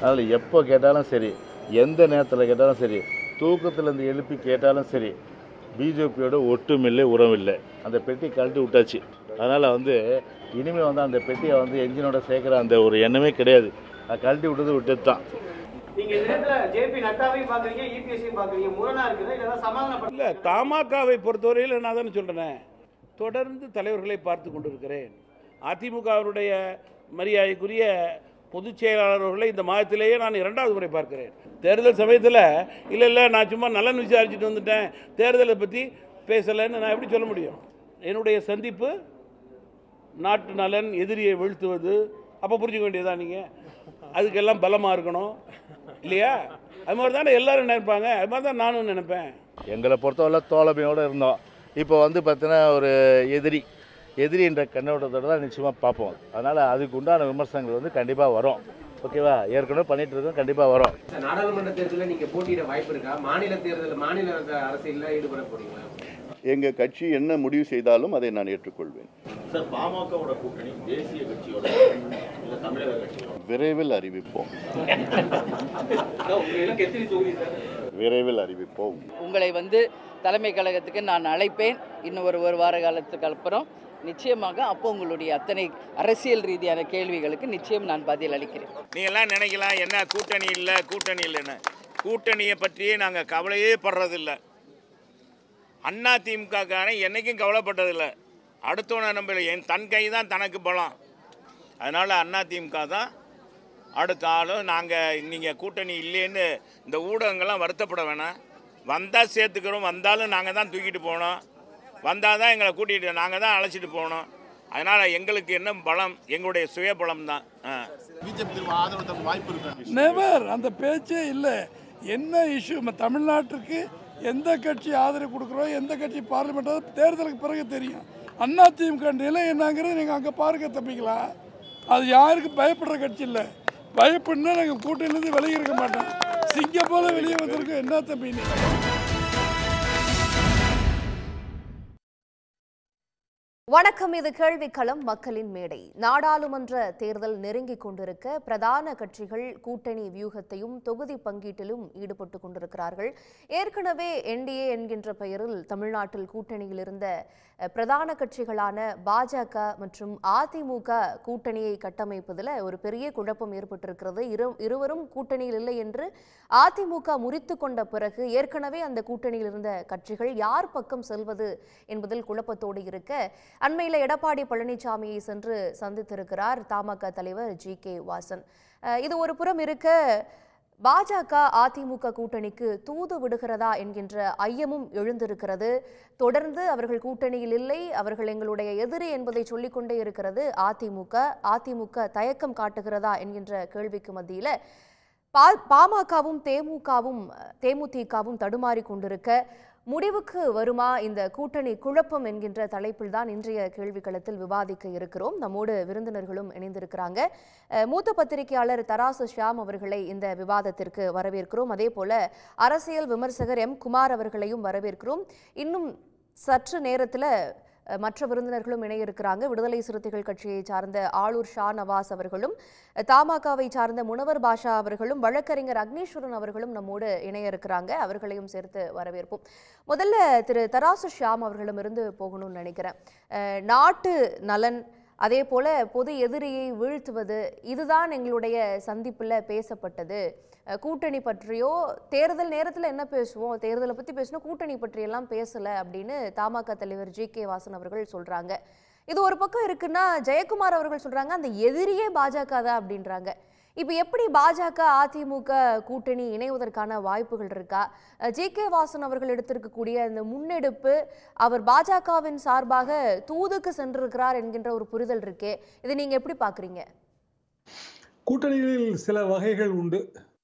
அதனால் எப்போ கேட்டாலும் சரி, எந்த நேரத்தில் கேட்டாலும் சரி, தூக்கத்திலேருந்து எழுப்பி கேட்டாலும் சரி, பிஜேபியோட ஒட்டுமில்லை உறவில்லை. அந்த பெட்டி கழட்டி விட்டாச்சு. அதனால் இனிமேல் அந்த பெட்டியை என்ஜினோட சேர்க்குற அந்த ஒரு எண்ணமே கிடையாது. அது கழட்டி விட்டது தான். இல்லை, தமாகவை பொறுத்தவரையில் நான் தானே சொல்கிறேன், தொடர்ந்து தலைவர்களை பார்த்து கொண்டிருக்கிறேன். அதிமுகவினுடைய மரியாதைக்குரிய பொதுச் செயலாளர்களை இந்த மாதத்திலேயே நான் 2வது முறை பார்க்கிறேன். தேர்தல் சமயத்தில் இல்லை நான் சும்மா நலன் விசாரிச்சுட்டு வந்துட்டேன், தேர்தலை பற்றி பேசலைன்னு நான் எப்படி சொல்ல முடியும்? என்னுடைய சந்திப்பு நாட்டு நலன், எதிரியை வீழ்த்துவது, அப்போ புரிஞ்சுக்க வேண்டியதான். நீங்கள் அதுக்கெல்லாம் பலமாக இருக்கணும் இல்லையா? அது மாதிரி தானே எல்லாரும் நினைப்பாங்க, அது மாதிரி தான் நானும் நினைப்பேன். எங்களை பொறுத்தவரை தோழமையோடு இருந்தோம். இப்போ பார்த்தீங்கன்னா ஒரு எதிரின்ற கண்ணோட்டத்தோடு தான் நிச்சயமாக பார்ப்போம். அதனால் அதுக்கு உண்டான விமர்சனங்கள் கண்டிப்பாக வரும். ஓகேவா? ஏற்கனவே பண்ணிட்டு இருக்கோம், கண்டிப்பாக வரும். நாடாளுமன்ற தேர்தலில் நீங்கள் போட்டியிட வாய்ப்பு இருக்கா? மாநில அரசியலில் ஈடுபட போறீங்களா? எங்கள் கட்சி என்ன முடிவு செய்தாலும் அதை நான் ஏற்றுக்கொள்வேன். சார், பாமகவோட கூட்டணி தேசிய கட்சியோட தமிழக கட்சியோட விரைவில் அறிவிப்போம். விரைவில் அறிவிப்போம். உங்களை தலைமை கழகத்துக்கு நான் அழைப்பேன். இன்னும் ஒரு வார காலத்துக்கு அப்புறம் நிச்சயமாக அப்போ உங்களுடைய அத்தனை அரசியல் ரீதியான கேள்விகளுக்கு நிச்சயம் நான் பதில் அளிக்கிறேன். நீங்கள்லாம் நினைக்கலாம் என்ன கூட்டணி இல்லைன்னு. கூட்டணியை பற்றியே நாங்கள் கவலையே படுறதில்லை. அதிமுகக்காரன் என்றைக்கும் கவலைப்பட்டதில்லை. அடுத்தவனை நம்பல, தன் கை தான் தனக்கு பலம். அதனால் அதிமுக தான் அடுத்த ஆளும். நாங்கள் நீங்கள் கூட்டணி இல்லைன்னு இந்த ஊடகங்கள்லாம் வருத்தப்பட வேணாம். வந்தால் சேர்த்துக்கிறோம், வந்தாலும் நாங்கள் தான் தூக்கிட்டு போனோம், வந்தால் தான் எங்களை கூட்டிகிட்டு நாங்கள் தான் அழைச்சிட்டு போனோம். அதனால் எங்களுக்கு என்ன பலம்? எங்களுடைய சுய பலம் தான். நெவர், அந்த பேச்சே இல்லை. என்ன இஷ்யூ? தமிழ்நாட்டுக்கு எந்த கட்சி ஆதரவு கொடுக்குறோம், எந்த கட்சி பார்லிமெண்ட் தேர்தலுக்கு பிறகு தெரியும். அதிமுக நிலை என்னங்கிறது நீங்கள் அங்கே பாருங்க தம்பிங்களா. அது யாருக்கும் பயப்படுற கட்சி இல்லை. பயப்படுனா நாங்கள் கூட்டணியிலேருந்து விலகி இருக்க மாட்டோம். சிங்கம் போல வெளியே வந்திருக்கோம். என்ன தம்பி? வணக்கம். இது கேள்விக்களம், மக்களின் மேடை. நாடாளுமன்ற தேர்தல் நெருங்கிக் கொண்டிருக்க பிரதான கட்சிகள் கூட்டணி வியூகத்தையும் தொகுதி பங்கீட்டிலும் ஈடுபட்டு கொண்டிருக்கிறார்கள். ஏற்கனவே என்டிஏ என்கின்ற பெயரில் தமிழ்நாட்டில் கூட்டணியில் இருந்த பிரதான கட்சிகளான பாஜக மற்றும் அதிமுக கூட்டணியை கட்டமைப்பதில் ஒரு பெரிய குழப்பம் ஏற்பட்டிருக்கிறது. இருவரும் கூட்டணியில் இல்லை என்று அதிமுக முறித்து கொண்ட பிறகு ஏற்கனவே அந்த கூட்டணியில் இருந்த கட்சிகள் யார் பக்கம் செல்வது என்பதில் குழப்பத்தோடு இருக்க, அண்மையில் எடப்பாடி பழனிசாமியை சென்று சந்தித்திருக்கிறார் தமாக தலைவர் ஜி.கே. வாசன். இது ஒரு புறம் இருக்க, பாஜக அதிமுக கூட்டணிக்கு தூது விடுகிறதா என்கின்ற ஐயமும் எழுந்திருக்கிறது. தொடர்ந்து அவர்கள் கூட்டணியில் இல்லை, அவர்கள் எங்களுடைய எதிரி என்பதை சொல்லிக்கொண்டே இருக்கிறது அதிமுக தயக்கம் காட்டுகிறதா என்கின்ற கேள்விக்கு மத்தியில் பாமகவும் தேமுதிகவும் தடுமாறி கொண்டிருக்க, முடிவுக்கு வருமா இந்த கூட்டணி குழப்பம் என்கின்ற தலைப்பில் தான் இன்றைய கேள்விக்களத்தில் விவாதிக்க இருக்கிறோம். நம்மோடு விருந்தினர்களும் இணைந்திருக்கிறாங்க. மூத்த பத்திரிகையாளர் தராசு ஷியாம் அவர்களை இந்த விவாதத்திற்கு வரவேற்கிறோம். அதே போல அரசியல் விமர்சகர் எம். குமார் அவர்களையும் வரவேற்கிறோம். இன்னும் சற்று நேரத்தில் மற்ற விருந்தினர்களும் இணைய இருக்கிறாங்க. விடுதலை சிறுத்தைகள் கட்சியை சார்ந்த ஆளூர் ஷா நவாஸ் அவர்களும், தமாகவை சார்ந்த முனவர் பாஷா அவர்களும், வழக்கறிஞர் அக்னீஸ்வரன் அவர்களும் நம்மோடு இணைய இருக்கிறாங்க. அவர்களையும் சேர்த்து வரவேற்போம். முதல்ல திரு தராசு ஷியாம் அவர்களிடமிருந்து போகணும்னு நினைக்கிறேன். நாட்டு நலன், அதே போல பொது எதிரியை வீழ்த்துவது, இதுதான் எங்களுடைய சந்திப்பில் பேசப்பட்டது. கூட்டணி பற்றியோ தேர்தல் நேரத்தில் என்ன பேசுவோம், தேர்தலை பற்றி பேசணும், கூட்டணி பற்றியெல்லாம் பேசலை அப்படின்னு தமாக தலைவர் ஜி.கே. வாசன் அவர்கள் சொல்கிறாங்க. இது ஒரு பக்கம் இருக்குன்னா, ஜெயக்குமார் அவர்கள் சொல்கிறாங்க அந்த எதிரியே பாஜக தான் அப்படின்றாங்க. இப்போ எப்படி பாஜக அதிமுக கூட்டணி இணைவதற்கான வாய்ப்புகள் இருக்கா? ஜி.கே. வாசன் அவர்கள் எடுத்திருக்கக்கூடிய இந்த முன்னெடுப்பு, அவர் பாஜகவின் சார்பாக தூதுக்கு சென்றிருக்கிறார் என்கின்ற ஒரு புரிதல் இருக்கே, இதை நீங்கள் எப்படி பார்க்குறீங்க? கூட்டணிகளில் சில வகைகள் உண்டு.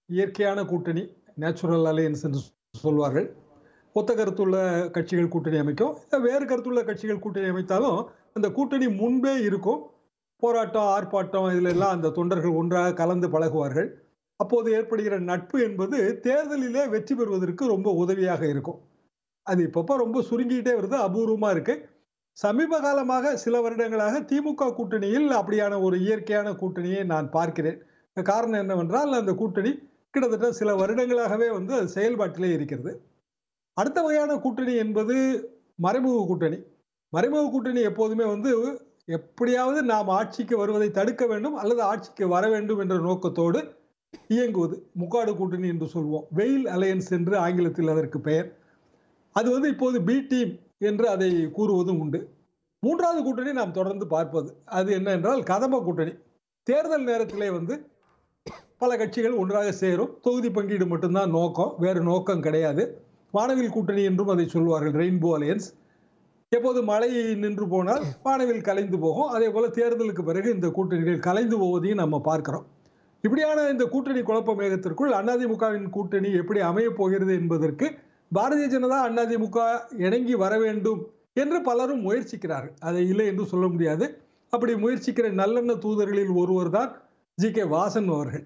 இயற்கையான கூட்டணி, நேச்சுரல் அலையன்ஸ் என்று சொல்வார்கள். ஒத்த கருத்துள்ள கட்சிகள் கூட்டணி அமைக்கும், வேறு கருத்துள்ள கட்சிகள் கூட்டணி அமைத்தாலும் அந்த கூட்டணி முன்பே இருக்கும். போராட்டம், ஆர்ப்பாட்டம், இதில் எல்லாம் அந்த தொண்டர்கள் ஒன்றாக கலந்து பழகுவார்கள். அப்போது ஏற்படுகிற நட்பு என்பது தேர்தலிலே வெற்றி பெறுவதற்கு ரொம்ப உதவியாக இருக்கும். அது இப்பப்போ ரொம்ப சுருங்கிக்கிட்டே வருது, அபூர்வமாக இருக்கு. சமீப காலமாக சில வருடங்களாக திமுக கூட்டணியில் அப்படியான ஒரு இயற்கையான கூட்டணியை நான் பார்க்கிறேன். காரணம் என்னவென்றால் அந்த கூட்டணி கிட்டத்தட்ட சில வருடங்களாகவே அது செயல்பாட்டிலே இருக்கிறது. அடுத்த வகையான கூட்டணி என்பது மறைமுக கூட்டணி. மறைமுக கூட்டணி எப்போதுமே எப்படியாவது நாம் ஆட்சிக்கு வருவதை தடுக்க வேண்டும் அல்லது ஆட்சிக்கு வர வேண்டும் என்ற நோக்கத்தோடு இயங்குவது. முக்காடு கூட்டணி என்று சொல்வோம். வெயில் அலையன்ஸ் என்று ஆங்கிலத்தில் அதற்கு பெயர். அது இப்போது பி டீம் என்று அதை கூறுவதும் உண்டு. மூன்றாவது கூட்டணி நாம் தொடர்ந்து பார்ப்பது அது என்ன என்றால் கதம்ப கூட்டணி. தேர்தல் நேரத்திலே பல கட்சிகள் ஒன்றாக சேரும். தொகுதி பங்கீடு மட்டும்தான் நோக்கம், வேறு நோக்கம் கிடையாது. வானவில் கூட்டணி என்றும் அதை சொல்வார்கள், ரெயின்போ அலையன்ஸ். எப்போது மழை நின்று போனால் வானவில் கலைந்து போகும். அதே போல தேர்தலுக்கு பிறகு இந்த கூட்டணிகள் கலைந்து போவதையும் நம்ம பார்க்கிறோம். இப்படியான இந்த கூட்டணி குழப்ப மேகத்திற்குள் அதிமுகவின் கூட்டணி எப்படி அமையப் போகிறது என்பதற்கு பாரதிய ஜனதா அதிமுக இணங்கி வர வேண்டும் என்று பலரும் முயற்சிக்கிறார்கள். அதை இல்லை என்று சொல்ல முடியாது. அப்படி முயற்சிக்கிற நல்லெண்ண தூதர்களில் ஒருவர் தான் ஜி.கே. வாசன் அவர்கள்.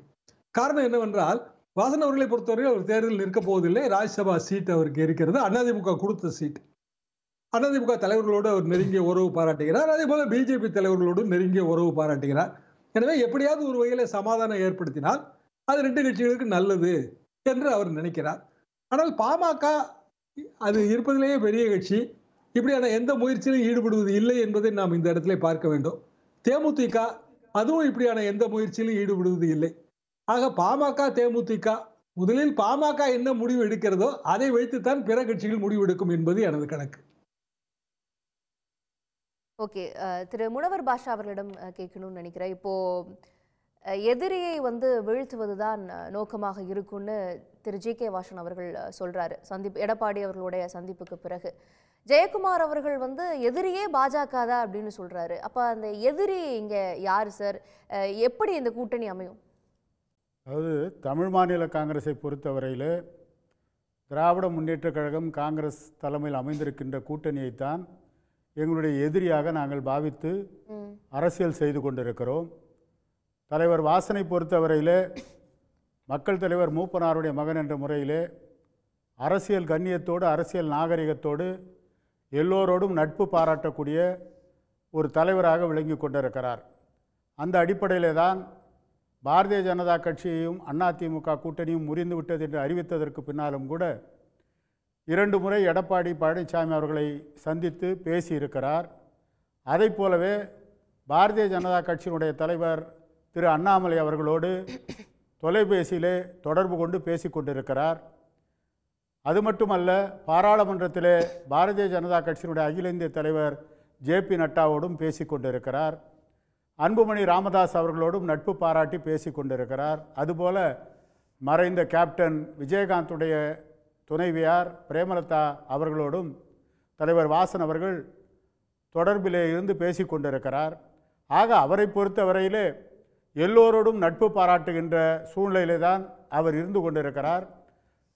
காரணம் என்னவென்றால், வாசன் அவர்களை பொறுத்தவரை அவர் தேர்தலில் நிற்கப் போவதில்லை. ராஜ்யசபா சீட் அவருக்கு இருக்கிறது. அதிமுக கொடுத்த சீட். அதிமுக தலைவர்களோடு அவர் நெருங்கிய உறவு பாராட்டுகிறார். அதே போல பிஜேபி தலைவர்களோடு நெருங்கிய உறவு பாராட்டுகிறார். எனவே எப்படியாவது ஒரு வகையில் சமாதானம் ஏற்படுத்தினால் அது 2 கட்சிகளுக்கு நல்லது என்று அவர் நினைக்கிறார். ஆனால் பாமக அது இருப்பதிலேயே பெரிய கட்சி. இப்படியான எந்த முயற்சியிலும் ஈடுபடுவது இல்லை என்பதை நாம் இந்த இடத்துல பார்க்க வேண்டும். தேமுதிக அதுவும் இப்படியான எந்த முயற்சியிலும் ஈடுபடுவது இல்லை. ஆக பாமக தேமுதிக முதலில் பாமக என்ன முடிவு எடுக்கிறதோ அதை வைத்துத்தான் பிற கட்சிகள் முடிவு எடுக்கும் என்பது எனது கணக்கு. ஓகே, திரு முனவர் பாஷா அவர்களிடம் கேட்கணும்னு நினைக்கிறேன். இப்போ எதிரியை வீழ்த்துவதுதான் நோக்கமாக இருக்கும்னு திரு ஜி.கே. வாசன் அவர்கள் சொல்றாரு. எடப்பாடி அவர்களுடைய சந்திப்புக்கு பிறகு ஜெயக்குமார் அவர்கள் எதிரியே பாஜக தான் அப்படின்னு சொல்றாரு. அப்ப அந்த எதிரி இங்க யாரு சார்? எப்படி இந்த கூட்டணி அமையும்? அதாவது தமிழ் மாநில காங்கிரஸை பொறுத்தவரையில் திராவிட முன்னேற்றக் கழகம் காங்கிரஸ் தலைமையில் அமைந்திருக்கின்ற கூட்டணியைத்தான் எங்களுடைய எதிரியாக நாங்கள் பாவித்து அரசியல் செய்து கொண்டிருக்கிறோம். தலைவர் வாசனை பொறுத்தவரையில் மக்கள் தலைவர் மூப்பனாருடைய மகன் என்ற முறையிலே அரசியல் கண்ணியத்தோடு அரசியல் நாகரிகத்தோடு எல்லோரோடும் நட்பு பாராட்டக்கூடிய ஒரு தலைவராக விளங்கி கொண்டிருக்கிறார். அந்த அடிப்படையிலே தான் பாரதிய ஜனதா கட்சியையும் அதிமுக கூட்டணியும் முறிந்து விட்டது என்று அறிவித்ததற்கு பின்னாலும் கூட 2 முறை எடப்பாடி பழனிசாமி அவர்களை சந்தித்து பேசியிருக்கிறார். அதை போலவே பாரதிய ஜனதா கட்சியினுடைய தலைவர் திரு அண்ணாமலை அவர்களோடு தொலைபேசியிலே தொடர்பு கொண்டு பேசி கொண்டிருக்கிறார். அது மட்டுமல்ல, பாராளுமன்றத்திலே பாரதிய ஜனதா கட்சியினுடைய அகில இந்திய தலைவர் ஜே.பி. நட்டாவோடும் பேசி கொண்டிருக்கிறார். அன்புமணி ராமதாஸ் அவர்களோடும் நட்பு பாராட்டி பேசி கொண்டிருக்கிறார். அதுபோல மறைந்த கேப்டன் விஜயகாந்துடைய துணைவியார் பிரேமலதா அவர்களோடும் தலைவர் வாசன் அவர்கள் தொடர்பிலே இருந்து பேசி கொண்டிருக்கிறார். ஆக அவரை பொறுத்தவரையிலே எல்லோரோடும் நட்பு பாராட்டுகின்ற சூழ்நிலையிலே தான் அவர் இருந்து கொண்டிருக்கிறார்.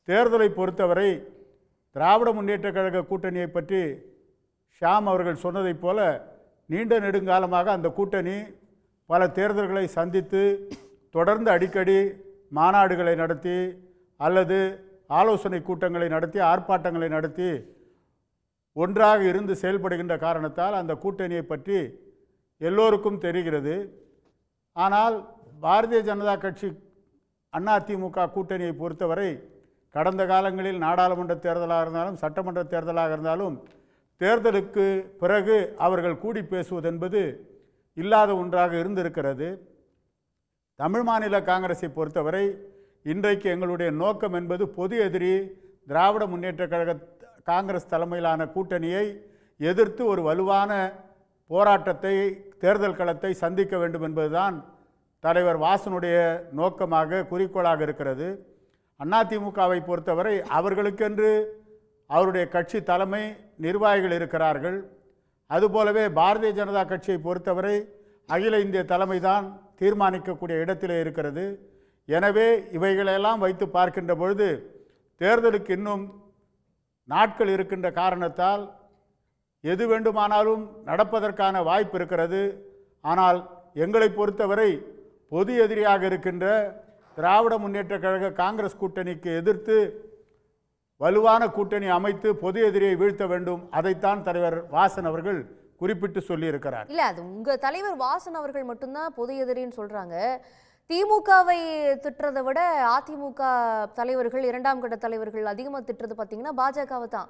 தேர்தலை பொறுத்தவரை திராவிட முன்னேற்றக் கழக கூட்டணியை பற்றி ஷாம் அவர்கள் சொன்னதைப் போல நீண்ட நெடுங்காலமாக அந்த கூட்டணி பல தேர்தல்களை சந்தித்து தொடர்ந்து அடிக்கடி மாநாடுகளை நடத்தி அல்லது ஆலோசனை கூட்டங்களை நடத்தி ஆர்ப்பாட்டங்களை நடத்தி ஒன்றாக இருந்து செயல்படுகின்ற காரணத்தால் அந்த கூட்டணியை பற்றி எல்லோருக்கும் தெரிகிறது. ஆனால் பாரதிய ஜனதா கட்சி அதிமுக கூட்டணியை பொறுத்தவரை கடந்த காலங்களில் நாடாளுமன்ற தேர்தலாக இருந்தாலும் சட்டமன்ற தேர்தலாக இருந்தாலும் தேர்தலுக்கு பிறகு அவர்கள் கூடி பேசுவது என்பது இல்லாத ஒன்றாக இருந்திருக்கிறது. தமிழ் மாநில காங்கிரஸை பொறுத்தவரை இன்றைக்கு எங்களுடைய நோக்கம் என்பது பொது எதிரி திராவிட முன்னேற்றக் கழக காங்கிரஸ் தலைமையிலான கூட்டணியை எதிர்த்து ஒரு வலுவான போராட்டத்தை தேர்தல் களத்தை சந்திக்க வேண்டும் என்பதுதான் தலைவர் வாசனுடைய நோக்கமாக குறிக்கோளாக இருக்கிறது. அதிமுகவை பொறுத்தவரை அவர்களுக்கென்று அவருடைய கட்சி தலைமை நிர்வாகிகள் இருக்கிறார்கள். அதுபோலவே பாரதிய ஜனதா கட்சியை பொறுத்தவரை அகில இந்திய தலைமை தான் தீர்மானிக்கக்கூடிய இடத்திலே இருக்கிறது. எனவே இவைகளெல்லாம் வைத்து பார்க்கின்ற பொழுது தேர்தலுக்கு இன்னும் நாட்கள் இருக்கின்ற காரணத்தால் எது வேண்டுமானாலும் நடப்பதற்கான வாய்ப்பு இருக்கிறது. ஆனால் எங்களை பொறுத்தவரை பொது எதிரியாக இருக்கின்ற திராவிட முன்னேற்றக் கழக காங்கிரஸ் கூட்டணிக்கு எதிர்த்து வலுவான கூட்டணி அமைத்து பொது எதிரியை வீழ்த்த வேண்டும். அதைத்தான் தலைவர் வாசன் அவர்கள் குறிப்பிட்டு சொல்லியிருக்கிறார். இல்ல, அது உங்க தலைவர் வாசன் அவர்கள் மட்டும்தான் பொது எதிரின்னு சொல்றாங்க. திமுகவை திட்டுறதை விட அதிமுக தலைவர்கள், இரண்டாம் கட்ட தலைவர்கள் அதிகமா திட்டுறது பாத்தீங்கன்னா பாஜகவை தான்.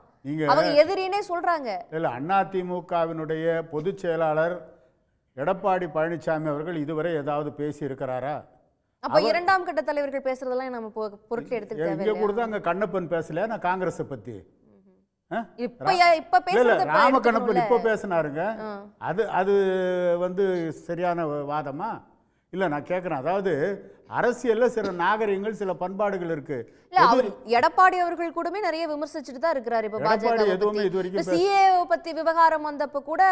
அவங்க எதிரினே சொல்றாங்க. இல்ல, அதிமுகவினுடைய பொதுச் செயலாளர் எடப்பாடி பழனிசாமி அவர்கள் இதுவரை ஏதாவது பேசி இருக்கிறாரா? அப்ப இரண்டாம் கட்ட தலைவர்கள் பேசுறதெல்லாம் நம்ம பொருட்கள் எடுத்துக்க இங்க கூட அங்க கண்ணப்பன் பேசல, நான் காங்கிரஸை பத்தி ராமகண்ணப்பன் இப்ப பேசினாருங்க. அது வந்து சரியான வாதமா? இல்ல, நான் கேட்கிறேன். அதாவது அரசியல்ல சில நாகரிகங்கள், சில பண்பாடுகள் இருக்கு. எடப்பாடி அவர்கள் கூடமே நிறைய விமர்சிச்சுட்டு தான் இருக்கிறாரு. இப்ப பாஜக சிஏ பத்தி விவகாரம் வந்தப்ப கூட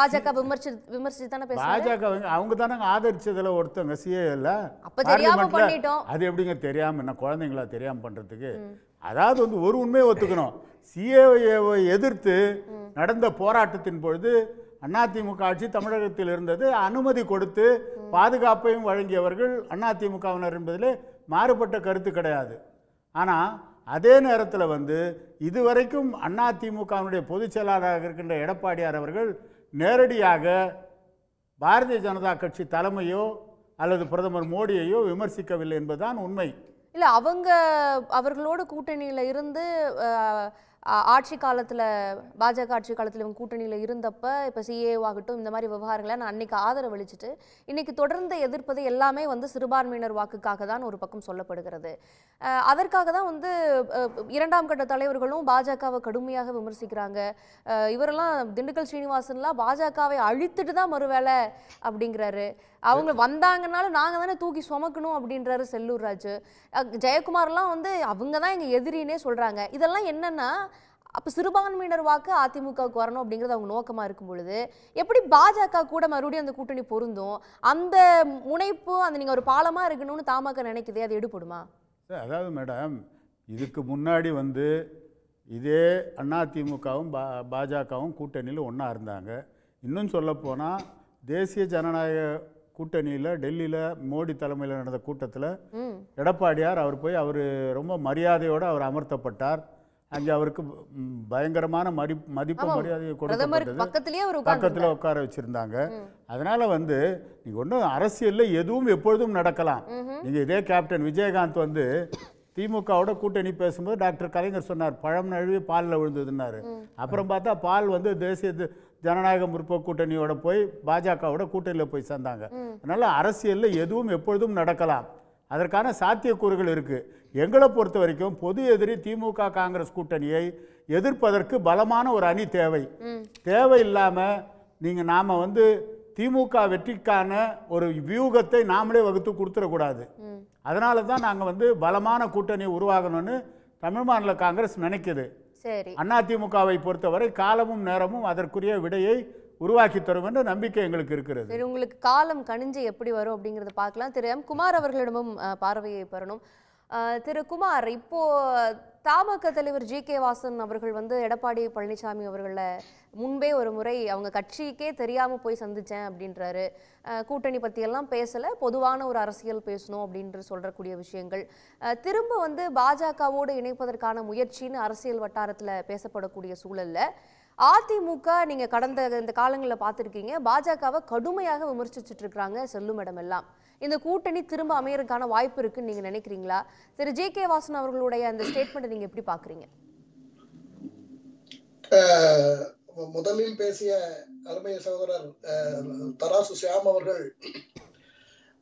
பாஜக விமர்சிச்சு தானே பேசுறாங்க. பாஜக அவங்க தானே ஆதரிச்சதுல ஒருத்தங்க சிஏ இல்ல. அப்ப தெரியாம பண்ணிட்டோம். அது எப்படிங்க தெரியாம, என்ன குழந்தைங்களா தெரியாம பண்றதுக்கு? அதாவது வந்து ஒரு உண்மையை ஒத்துக்கணும். சிஏவை எதிர்த்து நடந்த போராட்டத்தின் பொழுது அதிமுக ஆட்சி தமிழகத்தில் இருந்தது. அனுமதி கொடுத்து பாதுகாப்பையும் வழங்கியவர்கள் அதிமுகவினர் என்பதிலே மாறுபட்ட கருத்து கிடையாது. ஆனால் அதே நேரத்தில் வந்து இதுவரைக்கும் அதிமுகவினுடைய பொதுச் செயலாளராக இருக்கின்ற எடப்பாடியார் அவர்கள் நேரடியாக பாரதிய ஜனதா கட்சி தலைமையோ அல்லது பிரதமர் மோடியையோ விமர்சிக்கவில்லை என்பதுதான் உண்மை. இல்லை, அவர்களோடு கூட்டணியில் இருந்து ஆட்சி காலத்தில், பாஜக ஆட்சி காலத்தில் இவங்க கூட்டணியில் இருந்தப்ப இப்போ சிஏவாகட்டும் இந்த மாதிரி விவகாரங்களை நான் அன்னைக்கு ஆதரவளிச்சுட்டு இன்னைக்கு தொடர்ந்து எதிர்ப்பது எல்லாமே வந்து சிறுபான்மையினர் வாக்குக்காக தான் ஒரு பக்கம் சொல்லப்படுகிறது. அதற்காக தான் வந்து இரண்டாம் கட்ட தலைவர்களும் பாஜகவை கடுமையாக விமர்சிக்கிறாங்க. இவரெல்லாம் திண்டுக்கல் ஸ்ரீனிவாசன்லாம் பாஜகவை அழித்துட்டு தான் மறுவேளை அப்படிங்கிறாரு. அவங்க வந்தாங்கன்னாலும் நாங்கள் தானே தூக்கி சுமக்கணும் அப்படின்றாரு செல்லூர் ராஜு. ஜெயக்குமார்லாம் வந்து அவங்க தான் எங்கள் எதிரினே சொல்கிறாங்க. இதெல்லாம் என்னென்னா, அப்போ சிறுபான்மையினர் வாக்கு அதிமுகவுக்கு வரணும் அப்படிங்கிறது அவங்க நோக்கமாக இருக்கும் பொழுது எப்படி பாஜக கூட மறுபடியும் அந்த கூட்டணி பொருந்தும்? அந்த முனைப்பு, அந்த நீங்கள் ஒரு பாலமாக இருக்கணும்னு தமாக நினைக்குதே, அது எடுபடுமா? அதாவது மேடம், இதுக்கு முன்னாடி வந்து இதே அதிமுகவும் பாஜகவும் கூட்டணியில் ஒன்றா இருந்தாங்க. இன்னும் சொல்லப்போனால் தேசிய ஜனநாயக கூட்டணியில் டெல்லியில் மோடி தலைமையில் நடந்த கூட்டத்தில் எடப்பாடியார் அவர் ரொம்ப மரியாதையோடு அவர் அமர்த்தப்பட்டார். அங்கே அவருக்கு பயங்கரமான மதிப்பு மரியாதையை கொடுக்கப்பட்டது. பக்கத்தில் உட்கார வச்சுருந்தாங்க. அதனால் வந்து நீங்கள் ஒன்றும் அரசியலில் எதுவும் எப்பொழுதும் நடக்கலாம். நீங்கள் இதே கேப்டன் விஜயகாந்த் வந்து திமுகவோட கூட்டணி பேசும்போது டாக்டர் கலைஞர் சொன்னார், பழம் நழுவி பாலில் விழுந்ததுன்னாரு. அப்புறம் பார்த்தா பால் வந்து தேசிய ஜனநாயக முற்போக்கு கூட்டணியோட போய் பாஜகவோட கூட்டணியில் போய் சேர்ந்தாங்க. அதனால் அரசியலில் எதுவும் எப்பொழுதும் நடக்கலாம். அதற்கான சாத்தியக்கூறுகள் இருக்குது. எங்களை பொறுத்த வரைக்கும் பொது எதிரி திமுக காங்கிரஸ் கூட்டணியை எதிர்ப்பதற்கு பலமான ஒரு அணி தேவை. தேவையில்லாமல் நாம் வந்து திமுக வெற்றிக்கான ஒரு வியூகத்தை நாமளே வகுத்து கொடுத்துடக்கூடாது. அதனால தான் நாங்கள் வந்து பலமான கூட்டணி உருவாகணும்னு தமிழ் மாநில காங்கிரஸ் நினைக்குது. அதிமுகவை பொறுத்தவரை காலமும் நேரமும் அதற்குரிய விடையை உருவாக்கி தரும் என்ற நம்பிக்கை எங்களுக்கு இருக்கிறது. சரி, உங்களுக்கு காலம் கணிஞ்சு எப்படி வரும் அப்படிங்கிறத பார்க்கலாம். திரு எம் குமார் அவர்களிடமும் பார்வையை பெறணும். திரு குமார், இப்போ தமாக தலைவர் ஜி.கே. வாசன் அவர்கள் வந்து எடப்பாடி பழனிசாமி அவர்களை முன்பே ஒரு முறை அவங்க கட்சிக்கே தெரியாமல் போய் சந்தித்தேன் அப்படின்றாரு. கூட்டணி பற்றியெல்லாம் பேசலை, பொதுவான ஒரு அரசியல் பேசணும் அப்படின்ற சொல்கிறக்கூடிய விஷயங்கள் திரும்ப வந்து பாஜகவோடு இணைப்பதற்கான முயற்சின்னு அரசியல் வட்டாரத்தில் பேசப்படக்கூடிய சூழலில் அதிமுக நீங்கள் கடந்த இந்த காலங்களில் பார்த்துருக்கீங்க, பாஜகவை கடுமையாக விமர்சிச்சுட்டு இருக்கிறாங்க செல்லும் இடமெல்லாம். இந்த கூட்டணி திரும்ப அமையறதுக்கான வாய்ப்பு இருக்குன்னு நீங்கள் நினைக்கிறீங்களா? திரு ஜி.கே. வாசன் அவர்களுடைய அந்த ஸ்டேட்மெண்ட்டை நீங்கள் எப்படி பார்க்குறீங்க? முதலில் பேசிய அருமை சகோதரர் தராசு ஷியாம் அவர்கள்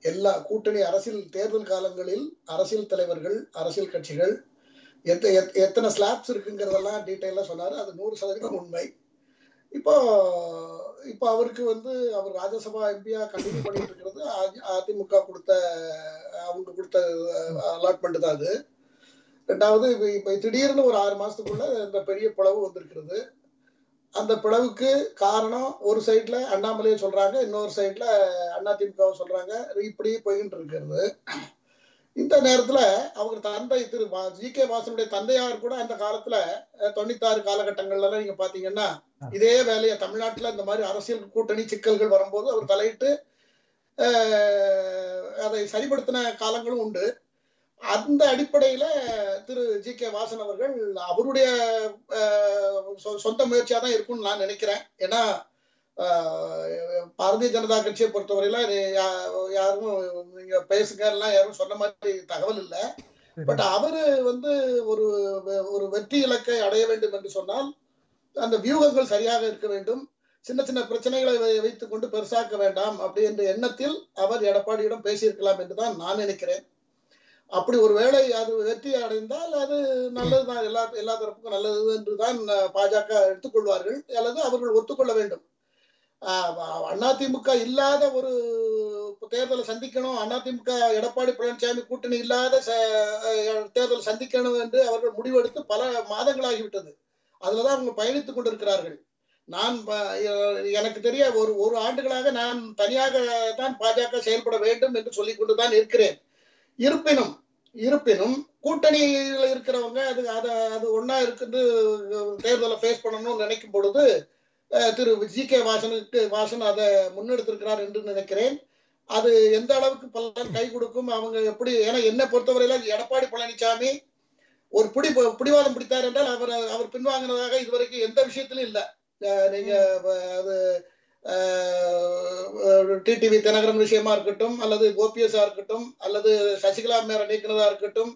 எல்லா கூட்டணி அரசியல் தேர்தல் காலங்களில் அரசியல் தலைவர்கள், அரசியல் கட்சிகள் எத்தனை ஸ்லாப்ஸ் இருக்குங்கிறதெல்லாம் டீட்டெயிலாக சொன்னார். அது 100% உண்மை. இப்போ அவருக்கு வந்து அவர் ராஜ்யசபா எம்பியா கண்டினியூ பண்ணிட்டு இருக்கிறது அதிமுக அவங்க கொடுத்த அலாட்மெண்ட் தான் அது. ரெண்டாவது, இப்போ திடீர்னு ஒரு 6 மாசத்துக்குள்ள இந்த பெரிய பிளவு வந்திருக்கிறது. அந்த பிளவுக்கு காரணம் ஒரு சைட்ல அண்ணாமலையை சொல்றாங்க, இன்னொரு சைட்ல அதிமுகவை சொல்றாங்க. இப்படி போயிட்டு இருக்கிறது. இந்த நேரத்துல அவங்க தந்தை திரு ஜி.கே. வாசனுடைய தந்தையார் கூட அந்த காலத்துல 96 காலகட்டங்கள்ல நீங்க பாத்தீங்கன்னா இதே வேலையை தமிழ்நாட்டுல இந்த மாதிரி அரசியல் கூட்டணி சிக்கல்கள் வரும்போது அவர் தலையிட்டு அதை சரிப்படுத்தின காலங்களும் உண்டு. அந்த அடிப்படையில திரு ஜி.கே. வாசன் அவர்கள் அவருடைய சொந்த முயற்சியா தான் இருக்கும்னு நான் நினைக்கிறேன். ஏன்னா பாரதிய ஜனதா கட்சியை பொறுத்தவரையில யாரும் நீங்க பேசுங்க எல்லாம் யாரும் சொன்ன மாதிரி தகவல் இல்லை. பட் அவரு ஒரு ஒரு வெற்றி இலக்கை அடைய வேண்டும் என்று சொன்னால் அந்த வியூகங்கள் சரியாக இருக்க வேண்டும். சின்ன சின்ன பிரச்சனைகளை வைத்துக் கொண்டு பெருசாக்க வேண்டாம் அப்படி என்ற எண்ணத்தில் அவர் எடப்பாடியிடம் பேசியிருக்கலாம் என்றுதான் நான் நினைக்கிறேன். அப்படி ஒரு வேளை அது வெற்றி அடைந்தால் அது நல்லதுதான், எல்லா தரப்புக்கும் நல்லது என்றுதான் பாஜக எடுத்துக்கொள்வார்கள் அல்லது அவர்கள் ஒத்துக்கொள்ள வேண்டும். அதிமுக இல்லாத ஒரு தேர்தலை சந்திக்கணும், அதிமுக எடப்பாடி பழனிசாமி கூட்டணி இல்லாத தேர்தலை சந்திக்கணும் என்று அவர்கள் முடிவெடுத்து பல மாதங்களாகிவிட்டது. அதுலதான் அவங்க பயணித்துக் கொண்டிருக்கிறார்கள். நான் எனக்கு தெரிய ஒரு ஆண்டுகளாக நான் தனியாக தான் பாஜக செயல்பட வேண்டும் என்று சொல்லிக் கொண்டுதான் இருக்கிறேன். இருப்பினும் கூட்டணியில் இருக்கிறவங்க அது ஒன்னா இருக்குது தேர்தலை ஃபேஸ் பண்ணணும்னு நினைக்கும் பொழுது திரு ஜி.கே. வாசன் அதை முன்னெடுத்திருக்கிறார் என்று நினைக்கிறேன். அது எந்த அளவுக்கு பலன் கை கொடுக்கும், அவங்க எப்படி, ஏன்னா என்னை பொறுத்தவரையில எடப்பாடி பழனிசாமி ஒரு பிடிவாதம் பிடித்தார் என்றால் அவர் பின்வாங்கினதாக இதுவரைக்கும் எந்த விஷயத்திலும் இல்லை. நீங்க அது டிடிவி தினகரன் விஷயமா இருக்கட்டும் அல்லது ஓபிஎஸ்ஆ இருக்கட்டும் அல்லது சசிகலா மேல நீக்கினதா இருக்கட்டும்,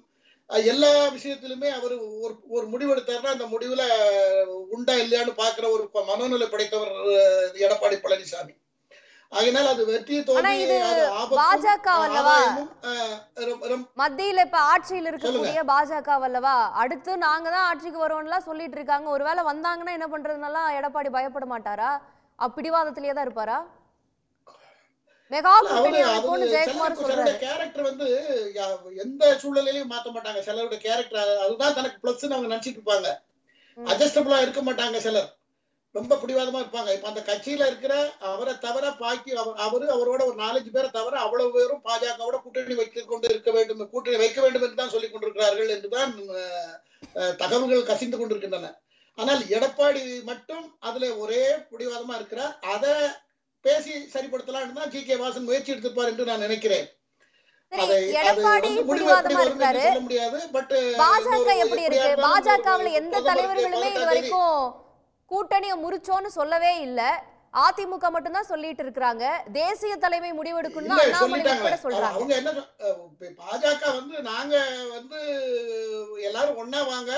எல்லா விஷயத்திலுமே அவர் ஒரு முடிவெடுத்தாருன்னா அந்த முடிவுல உண்டா இல்லையான்னு பாக்குற ஒரு மனோநிலை படைத்தவர் எடப்பாடி பழனிசாமி. அதனால அது வெற்றி பாஜக வல்லவா மத்தியில இப்ப ஆட்சியில் இருக்கக்கூடிய பாஜக வல்லவா அடுத்து நாங்க தான் ஆட்சிக்கு வருவோம்லாம் சொல்லிட்டு இருக்காங்க. ஒருவேளை வந்தாங்கன்னா என்ன பண்றதுனால எடப்பாடி பயப்பட மாட்டாரா? பிடிவாதத்திலேயே தான் இருப்பாரா? மெகா கூட்டணி அமைப்புன்னு ஜெயக்குமார் சொல்றாரு. கேரக்டர் எந்த சூழ்நிலையிலும் மாத்த மாட்டாங்க. சிலருடைய கேரக்டர் அதுதான் தனக்கு பிளஸ் அவங்க நினைச்சிட்டு இருப்பாங்க. அட்ஜஸ்டபிளா இருக்க மாட்டாங்க. சிலர் ரொம்ப பிடிவாதமா இருப்பாங்க. இப்ப அந்த கட்சியில இருக்கிற அவரை தவிர பாக்கி அவரோட ஒரு 4-5 பேரை தவிர அவ்வளவு பேரும் பாஜகவோட கூட்டணி வைத்துக் கொண்டு இருக்க வேண்டும், கூட்டணி வைக்க வேண்டும் என்று தான் சொல்லிக் கொண்டிருக்கிறார்கள் என்றுதான் தகவல்கள் கசிந்து கொண்டிருக்கின்றன. ஆனால் எடப்பாடி மட்டும் அதுல ஒரே பிடிவாதமா இருக்கிறார். அதை பேசி சரிப்படுத்தலாம் தான் ஜி.கே. வாசன் முயற்சி எடுத்திருப்பார் என்று நான் நினைக்கிறேன். சொல்ல முடியாது. பட் பாஜக எப்படி இருக்கு? பாஜகவுல எந்த தலைவர்களுமே இது வரைக்கும் கூட்டணியை முறிச்சோன்னு சொல்லவே இல்ல. அதிமுக மட்டும் தான் சொல்லிட்டு இருக்காங்க. தேசிய தலைமை முடிவெடுக்கணும் அண்ணாமலை கூட சொல்றாங்க. அவங்க என்ன பாஜக நாங்க எல்லாரும் ஒன்னா வாங்க,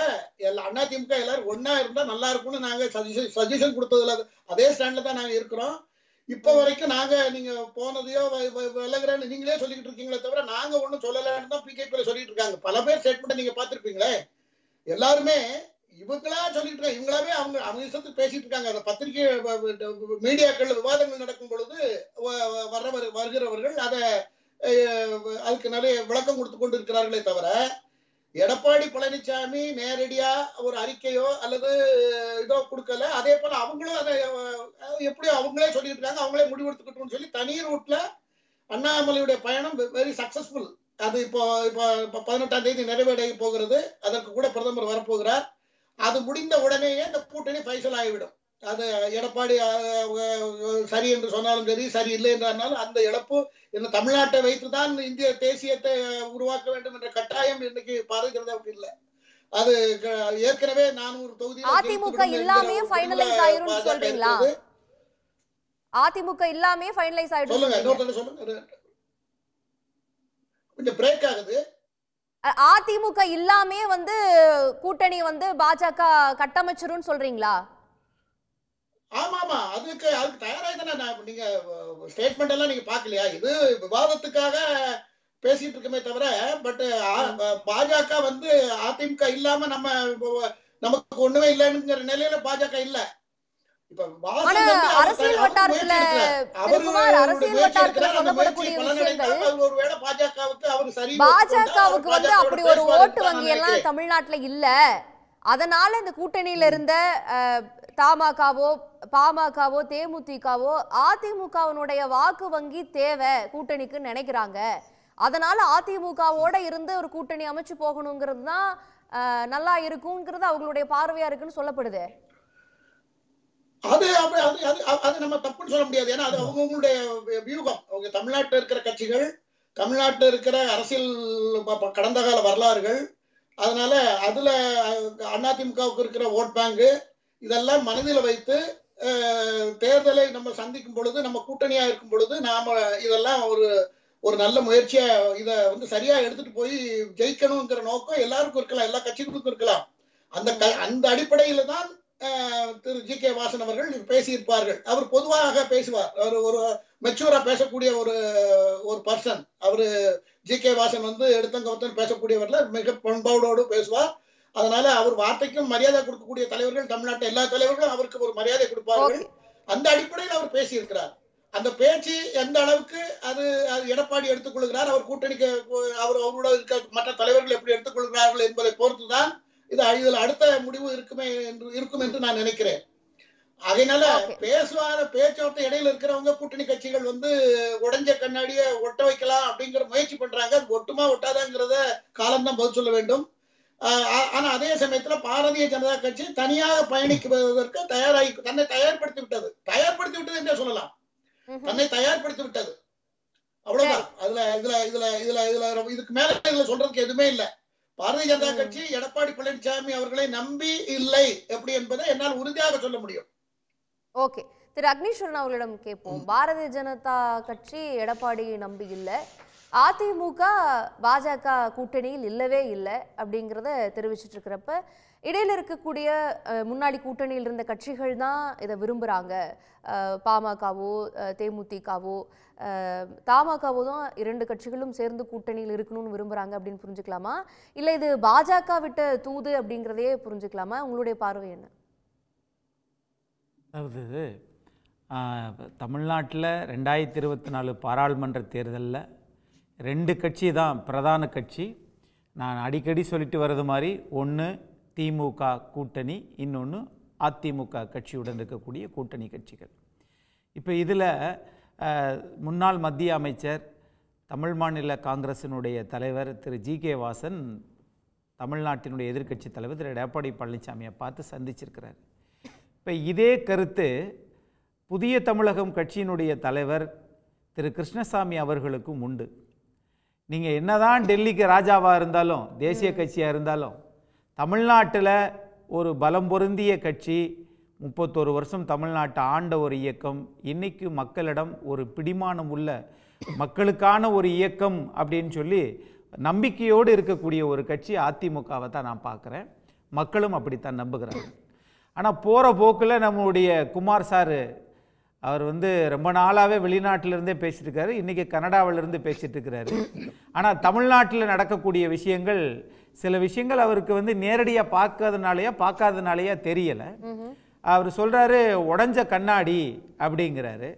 அதிமுக எல்லாரும் ஒன்னா இருந்தா நல்லா இருக்கும்னு நாங்க சஜஷன் கொடுத்ததுல அதே ஸ்டாண்ட்ல தான் நாங்க இருக்கிறோம். இப்ப வரைக்கும் நாங்க நீங்க போனதையோ விலகுறேன்னு நீங்களே சொல்லிட்டு இருக்கீங்களே தவிர நாங்க ஒண்ணும் சொல்லலன்னு தான் பிஜேபி சொல்லிட்டு இருக்காங்க. பல பேர் ஸ்டேட்மெண்ட் நீங்க பாத்திருப்பீங்களே. எல்லாருமே இவங்களா சொல்லிட்டு இருக்காங்க. இவங்களாவே அவங்க இஷ்டத்துக்கு பேசிட்டு இருக்காங்க. அந்த பத்திரிகை மீடியாக்கள் விவாதங்கள் நடக்கும் பொழுது வருகிறவர்கள் அதுக்கு நிறைய விளக்கம் கொடுத்து கொண்டு இருக்கிறார்களே தவிர எடப்பாடி பழனிசாமி நேரடியா ஒரு அறிக்கையோ அல்லது இதோ கொடுக்கல. அதே போல அவங்களும் அதை எப்படியோ அவங்களே சொல்லிட்டு இருக்காங்க. அவங்களே முடிவெடுத்துக்கிட்டோம்னு சொல்லி தனி ரூட்ல அண்ணாமலையுடைய பயணம் வெரி சக்சஸ்ஃபுல். அது இப்போ 18ஆம் தேதி நிறைவடைய போகிறது. அதற்கு கூட பிரதமர் வரப்போகிறார். அது முடிந்த உடனேயே இந்த கூட்டணி பைசல் ஆகிவிடும். அது எடப்பாடி சரி என்று சொன்னாலும் சரி, சரி இல்லை என்றாலும் அந்த இழப்பு இந்த தமிழ்நாட்டை வைத்துதான் இந்திய தேசியத்தை உருவாக்க வேண்டும் என்ற கட்டாயம் இன்னைக்கு பாரதிய ஜனதாவுக்கு இல்லை. அது ஏற்கனவே 400 தொகுதி அதிமுக இல்லாமே ஃபைனலைஸ் ஆயிரும் சொல்றீங்களா? அதிமுக இல்லாமே ஃபைனலைஸ் ஆயிடும் சொல்லுங்க. கொஞ்சம் பிரேக் ஆகுது. அதிமுக இல்லாமே கூட்டணி பாஜக கட்டமைச்சிரும் சொல்றீங்களா? ஆமா அதுக்கு தயாராக தானே. நீங்க ஸ்டேட்மெண்ட் எல்லாம் நீங்க பாக்கலையா? இது விவாதத்துக்காக பேசிட்டு இருக்கமே தவிர பட் பாஜக அதிமுக இல்லாம நமக்கு ஒண்ணுமே இல்லைங்கிற நிலையில பாஜக இல்ல. அரசியல் வட்டாரத்துல சொல்லப்படக்கூடிய விஷயங்கள் பாஜகவுக்கு அப்படி ஒரு ஓட்டு வங்கி எல்லாம் தமிழ்நாட்டுல இல்ல. அதனால இந்த கூட்டணியில இருந்த பாமகவோ தேமுதிகவோ அதிமுகவினுடைய வாக்கு வங்கி தேவை கூட்டணிக்கு நினைக்கிறாங்க. அதனால அதிமுகவோட இருந்து ஒரு கூட்டணி அமைச்சு போகணுங்கிறது தான் நல்லா இருக்குங்கிறது அவங்களுடைய பார்வையா இருக்குன்னு சொல்லப்படுது. அது நம்ம தப்புன்னு சொல்ல முடியாது. ஏன்னா அது அவங்களுடைய வியூகம். அவங்க தமிழ்நாட்டில் இருக்கிற கட்சிகள், தமிழ்நாட்டில் இருக்கிற அரசியல் கடந்த கால வரலாறுகள், அதனால அதுல அதிமுகவுக்கு இருக்கிற ஓட் பேங்க் இதெல்லாம் மனதில் வைத்து தேர்தலை நம்ம சந்திக்கும் பொழுது, நம்ம கூட்டணியா இருக்கும் பொழுது நாம இதெல்லாம் ஒரு நல்ல முயற்சியா இதை வந்து சரியா எடுத்துட்டு போய் ஜெயிக்கணுங்கிற நோக்கம் எல்லாருக்கும் இருக்கலாம், எல்லா கட்சிகளுக்கும் இருக்கலாம். அந்த அடிப்படையில தான் திரு ஜி.கே. வாசன் அவர்கள் பேசியிருப்பார்கள். அவர் பொதுவாக பேசுவார். அவர் ஒரு மெச்சூரா பேசக்கூடிய ஒரு பர்சன். அவரு ஜி.கே. வாசன் வந்து எடுத்தங்கவத்தன் பேசக்கூடியவர்ல மிக பண்பாடோடு பேசுவார். அதனால அவர் வார்த்தைக்கும் மரியாதை கொடுக்கக்கூடிய தலைவர்கள் தமிழ்நாட்டு எல்லா தலைவர்களும் அவருக்கு ஒரு மரியாதை கொடுப்பார்கள். அந்த அடிப்படையில் அவர் பேசியிருக்கிறார். அந்த பேச்சு எந்த அளவுக்கு அது எடப்பாடி எடுத்துக்கொள்கிறார், அவர் கூட்டணிக்கு அவரோட இருக்க மற்ற தலைவர்கள் எப்படி எடுத்துக்கொள்கிறார்கள் என்பதை பொறுத்துதான் இதுல அடுத்த முடிவு இருக்கும் என்று நான் நினைக்கிறேன். அதனால பேச்சுவார்த்தை இடையில இருக்கிறவங்க கூட்டணி கட்சிகள் வந்து உடைஞ்ச கண்ணாடிய ஒட்ட வைக்கலாம் அப்படிங்கிற முயற்சி பண்றாங்க. அது ஒட்டுமா ஒட்டாதாங்கிறத காலம்தான் பதில் சொல்ல வேண்டும். ஆனா அதே சமயத்துல பாரதிய ஜனதா கட்சி தனியாக பயணிக்குவதற்கு தன்னை தயார்படுத்தி விட்டது என்றே சொல்லலாம். தன்னை தயார்படுத்தி விட்டது, அவ்வளவுதான். இதுக்கு மேல இதுல சொல்றதுக்கு எதுவுமே இல்லை. பாரதிய ஜனதா கட்சி எடப்பாடி பழனிசாமி அவர்களை நம்பி இல்லை எப்படி என்பதை என்னால் உறுதியாக சொல்ல முடியும். ஓகே, திரு அக்னீஸ்வரன் அவர்களிடம் கேட்போம். பாரதிய ஜனதா கட்சி எடப்பாடியை நம்பி இல்லை, அதிமுக பாஜக கூட்டணியில் இல்லவே இல்லை அப்படிங்கிறத தெரிவிச்சிட்டு இருக்கிறப்ப, இடையில இருக்கக்கூடிய முன்னாடி கூட்டணியில் இருந்த கட்சிகள் தான் இதை விரும்புகிறாங்க. பாமகவோ தேமுதிகவோ தமாகவோ தான் இரண்டு கட்சிகளும் சேர்ந்து கூட்டணியில் இருக்கணும்னு விரும்புகிறாங்க அப்படின்னு புரிஞ்சுக்கலாமா, இல்லை இது பாஜக விட்ட தூது அப்படிங்கிறதையே புரிஞ்சுக்கலாமா? உங்களுடைய பார்வை என்ன? அதாவது தமிழ்நாட்டில் 2024 பாராளுமன்ற தேர்தலில் 2 கட்சி தான் பிரதான கட்சி. நான் அடிக்கடி சொல்லிட்டு வர்றது மாதிரி, ஒன்று திமுக கூட்டணி, இன்னொன்று அதிமுக கட்சியுடன் இருக்கக்கூடிய கூட்டணி கட்சிகள். இப்போ இதில் முன்னாள் மத்திய அமைச்சர், தமிழ் மாநில காங்கிரசினுடைய தலைவர் திரு ஜி.கே. வாசன் தமிழ்நாட்டினுடைய எதிர்க்கட்சி தலைவர் திரு எடப்பாடி பழனிசாமியை பார்த்து சந்திச்சிருக்கிறார். இப்போ இதே கருத்து புதிய தமிழகம் கட்சியினுடைய தலைவர் திரு கிருஷ்ணசாமி அவர்களுக்கும் உண்டு. நீங்கள் என்னதான் டெல்லிக்கு ராஜாவாக இருந்தாலும், தேசிய கட்சியாக இருந்தாலும், தமிழ்நாட்டில் ஒரு பலம் பொருந்திய கட்சி, 31 வருஷம் தமிழ்நாட்டை ஆண்ட ஒரு இயக்கம், இன்றைக்கு மக்களிடம் ஒரு பிடிமானம் உள்ள மக்களுக்கான ஒரு இயக்கம் அப்படின்னு சொல்லி நம்பிக்கையோடு இருக்கக்கூடிய ஒரு கட்சி அதிமுகவை தான் நான் பார்க்குறேன். மக்களும் அப்படித்தான் நம்புகிறாங்க. ஆனால் போகிற போக்கில் நம்மளுடைய குமார் சார் அவர் வந்து ரொம்ப நாளாகவே வெளிநாட்டிலிருந்தே பேசிட்டு இருக்காரு, இன்றைக்கி கனடாவிலிருந்து பேசிட்டு இருக்கிறாரு. ஆனால் தமிழ்நாட்டில் நடக்கக்கூடிய விஷயங்கள், சில விஷயங்கள் அவருக்கு வந்து நேரடியாக பார்க்காதனாலேயா தெரியலை. அவர் சொல்கிறாரு உடஞ்ச கண்ணாடி அப்படிங்கிறாரு.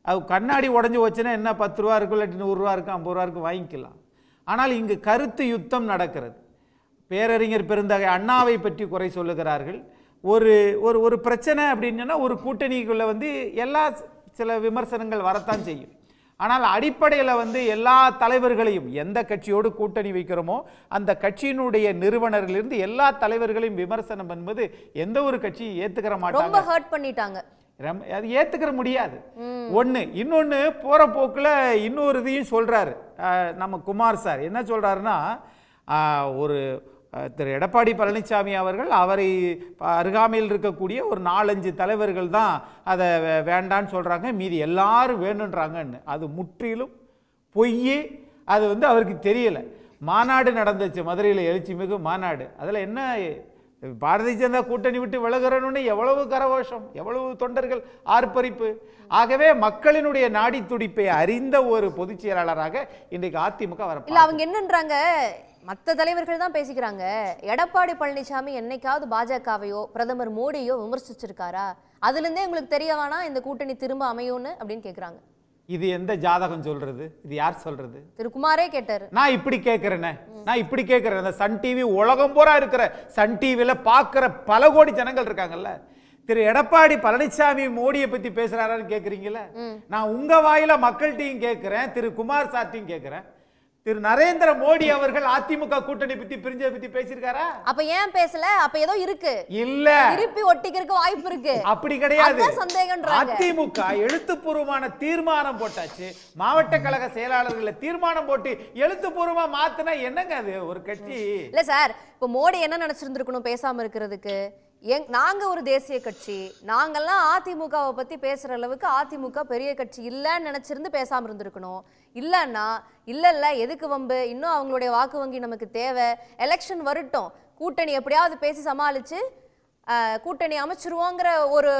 அது கண்ணாடி உடஞ்சி வச்சுன்னா என்ன 10 ரூபா இருக்கும், இல்லாட்டி 100 ரூபா இருக்கும், 50 ரூபா இருக்கும், வாங்கிக்கலாம். ஆனால் இங்கு கருத்து யுத்தம் நடக்கிறது. பேரறிஞர் பெருந்தகை அண்ணாவை பற்றி குறை சொல்லுகிறார்கள். ஒரு ஒரு ஒரு பிரச்சனை அப்படின்னு சொன்னால் ஒரு கூட்டணிக்குள்ளே வந்து சில விமர்சனங்கள் வரத்தான் செய்யும். ஆனால் அடிப்படையில் வந்து எல்லா தலைவர்களையும், எந்த கட்சியோடு கூட்டணி வைக்கிறோமோ அந்த கட்சியினுடைய நிறுவனர்களிலிருந்து எல்லா தலைவர்களையும் விமர்சனம் என்பது எந்த ஒரு கட்சியும் ஏற்றுக்கிற மாட்டாங்க. அது ஏற்றுக்கிற முடியாது. ஒன்று. இன்னொன்று, போகிற போக்கில் இன்னொரு இதையும் சொல்கிறாரு நம்ம குமார் சார். என்ன சொல்கிறாருன்னா, ஒரு திரு எடப்பாடி பழனிசாமி அவர்கள் அவரை அருகாமையில் இருக்கக்கூடிய ஒரு 4-5 தலைவர்கள் தான் அதை வேண்டான்னு சொல்கிறாங்க, மீதி எல்லாரும் வேணுன்றாங்கன்னு. அது முற்றிலும் பொய். அது வந்து அவருக்கு தெரியலை. மாநாடு நடந்துச்சு மதுரையில், எழுச்சிமிகு மாநாடு. அதில் என்ன, பாரதிய ஜனதா கூட்டணி விட்டு விலகிறோன்னு எவ்வளவு கரகோஷம், எவ்வளவு தொண்டர்கள் ஆர்ப்பரிப்பு. ஆகவே மக்களினுடைய நாடி துடிப்பை அறிந்த ஒரு பொதுச் செயலாளராக இன்றைக்கு அதிமுக வர. இல்ல, அவங்க என்னன்றாங்க, மற்ற தலைவர்கள் தான் பேசிக்கிறாங்க, எடப்பாடி பழனிசாமி என்னைக்காவது பாஜகவையோ பிரதமர் மோடியோ விமர்சிச்சிருக்காரா? அதுல இருந்தே உங்களுக்கு தெரிய வேணா இந்த கூட்டணி திரும்ப அமையும்னு அப்படின்னு கேக்குறாங்க. இது எந்த ஜாதகம் சொல்றது? இது யார் சொல்றது? திரு குமாரே கேட்டாரு. நான் இப்படி கேட்கிறேன். அந்த சன் டிவி உலகம் பூரா இருக்கிற சன் டிவியில பாக்குற பல கோடி ஜனங்கள் இருக்காங்கல்ல. திரு எடப்பாடி பழனிசாமி மோடியை பத்தி பேசுறாரான்னு கேக்குறீங்களா? நான் உங்க வாயில மக்கள்கிட்டையும் கேட்கிறேன், திரு குமார் சார்ட்டையும் கேட்கிறேன். திரு நரேந்திர மோடி அவர்கள் அதிமுக கூட்டணி பத்தி பிரிஞ்சதை பத்தி பேசியிருக்காரா? அப்ப ஏன் பேசல? அப்ப ஏதோ இருக்கு, இல்ல திருப்பி ஒட்டிக்கிறதுக்கு வாய்ப்பு இருக்கு. அப்படி கிடையாது. சந்தேகம்ன்றாங்க. அதிமுக எழுத்துப்பூர்வமான தீர்மானம் போட்டாச்சு. மாவட்ட கழக செயலாளர்களை தீர்மானம் போட்டு எழுத்துப்பூர்வமா மாத்தினா என்னங்க அது ஒரு கட்சி? இல்ல சார், இப்ப மோடி என்ன நினைச்சிருந்திருக்கணும் பேசாம இருக்கிறதுக்கு? நாங்க ஒரு தேசிய கட்சி, நாங்கெல்லாம் அதிமுகவை பத்தி பேசுற அளவுக்கு அதிமுக பெரிய கட்சி இல்லைன்னு நினைச்சிருந்து பேசாம இருந்திருக்கணும். இல்லைன்னா இல்ல எதுக்கு வம்பு, இன்னும் அவங்களுடைய வாக்கு வங்கி நமக்கு தேவை, எலெக்ஷன் வரட்டும், கூட்டணி எப்படியாவது பேசி சமாளிச்சு கூட்டணி அமைச்சிருவோங்கிற ஒரு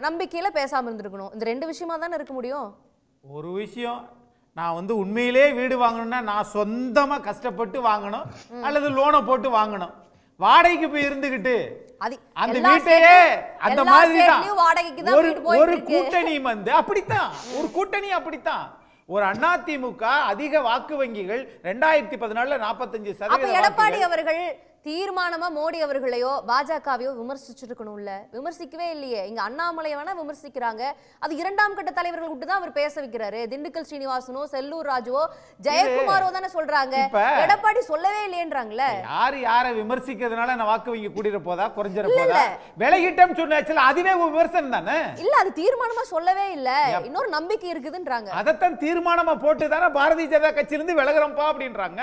நம்பிக்கையில பேசாம இருந்திருக்கணும். இந்த 2 விஷயமா தானே இருக்க முடியும். ஒரு விஷயம், நான் வந்து உண்மையிலே வீடு வாங்கணும்னா நான் சொந்தமா கஷ்டப்பட்டு வாங்கணும் அல்லது லோனை போட்டு வாங்கணும். வாடகைக்கு போய் இருந்துகிட்டு அந்த வீட்டையே அந்த மாதிரி ஒரு கூட்டணி வந்து அப்படித்தான், ஒரு கூட்டணி அப்படித்தான். ஒரு அதிமுக அதிக வாக்கு வங்கிகள் 2014 45%. எடப்பாடி அவர்கள் தீர்மானமா மோடி அவர்களையோ பாஜகவையோ விமர்சிச்சிருக்கணும்ல, விமர்சிக்கவே இல்லையே. இங்க அண்ணாமலை வேணா விமர்சிக்கிறாங்க, அது 2ஆம் கட்ட தலைவர்கள் விட்டு தான் அவர் பேச வைக்கிறாரு. திண்டுக்கல் ஸ்ரீனிவாசனோ செல்லூர் ராஜுவோ ஜெயக்குமாரோ தானே சொல்றாங்க, எடப்பாடி சொல்லவே இல்லையேன்றாங்களே. யாரை விமர்சிக்கிறதுனால நான் வாக்கு வங்கி கூடிற போதா குறைஞ்சிட போதா, விலகிட்டம் சொன்னாச்சுல, அதுவே விமர்சனம் தானே. இல்ல அது தீர்மானமா சொல்லவே இல்ல, இன்னொரு நம்பிக்கை இருக்குதுன்றாங்க. அதத்தான் தீர்மானமா போட்டு தானே பாரதிய ஜனதா கட்சியிலிருந்து விலகிறோம்ப்பா அப்படின்றாங்க.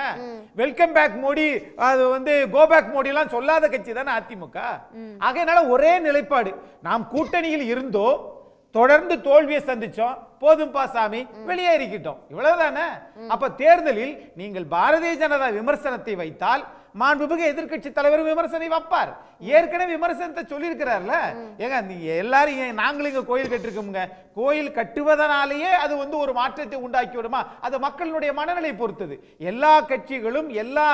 வெல்கம் பேக் மோடி, அது வந்து கோபேக் மோடி எல்லாம் சொல்லாத கட்சி தானே அதிமுக. ஆகையினால ஒரே நிலைப்பாடு, நாம் கூட்டணியில் இருந்தோம், தொடர்ந்து தோல்வியை சந்திச்சோம், போதும்பா சாமி வெளியேறிக்கிட்டோம், இவ்வளவுதானே. அப்ப தேர்தலில் நீங்கள் பாரதிய ஜனதா விமர்சனத்தை வைத்தால் மாண்புமிகு எதிர்க்கட்சி தலைவர் விமர்சனம் வைப்பார். ஏற்கனவே விமர்சனத்தை சொல்லி இருக்கிறார்ல. ஏங்க நீங்க எல்லாரும் நாங்களும் இங்க கோயில் கட்டிருக்கோங்க, கோயில் கட்டுவதனாலேயே அது வந்து ஒரு மாற்றத்தை உண்டாக்கி விடுமா? அது மக்களுடைய மனநிலை பொறுத்தது. எல்லா கட்சிகளும் எல்லா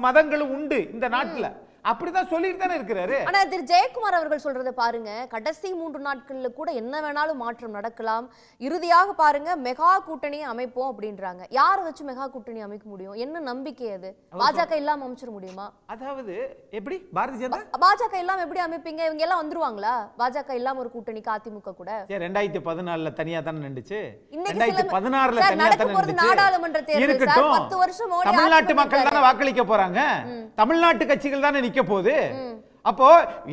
மதங்களும் உண்டு இந்த நாட்டுல, அப்படிதான் சொல்லிட்டு தானே இருக்கிறாரு. ஆனா திரு ஜெயக்குமார் அவர்கள் சொல்றதை பாருங்க, கடைசி 3 நாட்கள்ல கூட என்ன வேணாலும் மாற்றம் நடக்கலாம், இறுதியாக பாருங்க மெகா கூட்டணி அமைப்போம் அப்படின்றாங்க. யாரை வச்சு மெகா கூட்டணி அமைக்க முடியும்? என்ன நம்பிக்கை அது? பாஜக இல்லாம அமைச்சிட முடியுமா? அதாவது எப்படி பாரதிய ஜனதா பாஜக இல்லாம எப்படி அமைப்பீங்க? இவங்க எல்லாம் வந்துருவாங்களா பாஜக இல்லாம ஒரு கூட்டணிக்கு? அதிமுக கூட 2014 தனியா தானே நின்றுச்சு, 2016 தனியா தானே நின்றுச்சு. நாடாளுமன்ற தேர்தல் 10 வருஷம் மோடி தமிழ்நாட்டு மக்கள் தானே வாக்களிக்க போறாங்க, தமிழ்நாட்டு கட்சிகள் தானே நிக்க போகுது. அப்போ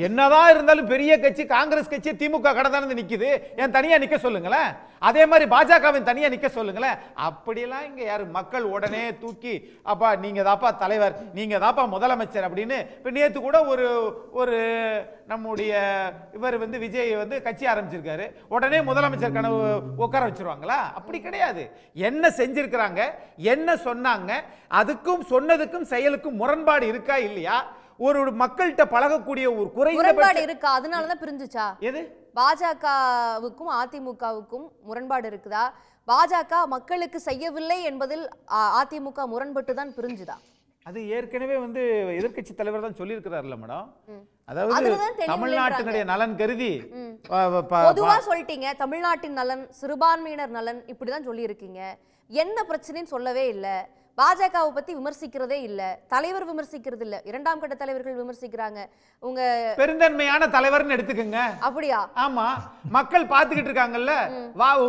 என்னதான் இருந்தாலும் பெரிய கட்சி காங்கிரஸ் கட்சி திமுக கடந்து நிக்குது, ஏன் தனியா நிக்க சொல்லுங்களேன். அதே மாதிரி பாஜகவின் தனியா நிக்க சொல்லுங்களேன். அப்படியெல்லாம் இங்க யாரு மக்கள் உடனே தூக்கி அப்பா நீங்க தாப்பா தலைவர், நீங்க தாப்பா முதலமைச்சர் அப்படின்னு. இப்ப நேத்து கூட ஒரு நம்முடைய இவர் வந்து விஜய் வந்து கட்சி ஆரம்பிச்சிருக்காரு, உடனே முதலமைச்சர் கனவு உட்கார வச்சிருவாங்களா? அப்படி கிடையாது. என்ன செஞ்சிருக்கிறாங்க, என்ன சொன்னாங்க, அதுக்கும் சொன்னதுக்கும் செயலுக்கும் முரண்பாடு இருக்கா இல்லையா? ஒரு மக்கள்கிட்ட பழகக்கூடிய ஒரு முரண்பாடு இருக்கா? அதனாலதான் பிரிஞ்சுச்சா? எது பாஜகவுக்கும் அதிமுகவுக்கும் முரண்பாடு இருக்குதா? பாஜக மக்களுக்கு செய்யவில்லை என்பதில் அதிமுக முரண்பட்டு தான் பிரிஞ்சுதா? அது ஏற்கனவே வந்து எதிர்க்கட்சி தலைவர் தான் சொல்லி இருக்கிறார்ல மேடம். அதாவது தமிழ்நாட்டினுடைய நலன் கருதி பொதுவா சொல்லிட்டீங்க, தமிழ்நாட்டின் நலன், சிறுபான்மையினர் நலன், இப்படிதான் சொல்லி இருக்கீங்க. என்ன பிரச்சனைன்னு சொல்லவே இல்லை. பாஜகவை பத்தி விமர்சிக்கிறதே இல்ல, தலைவர் விமர்சிக்கிறது இல்ல, 2ஆம் கட்ட தலைவர்கள் விமர்சிக்கிறாங்க. உங்க பெருந்தன்மையான தலைவர்னு எடுத்துக்கங்க. அப்படியா? ஆமா, மக்கள் பாத்துக்கிட்டு இருக்காங்கல்ல,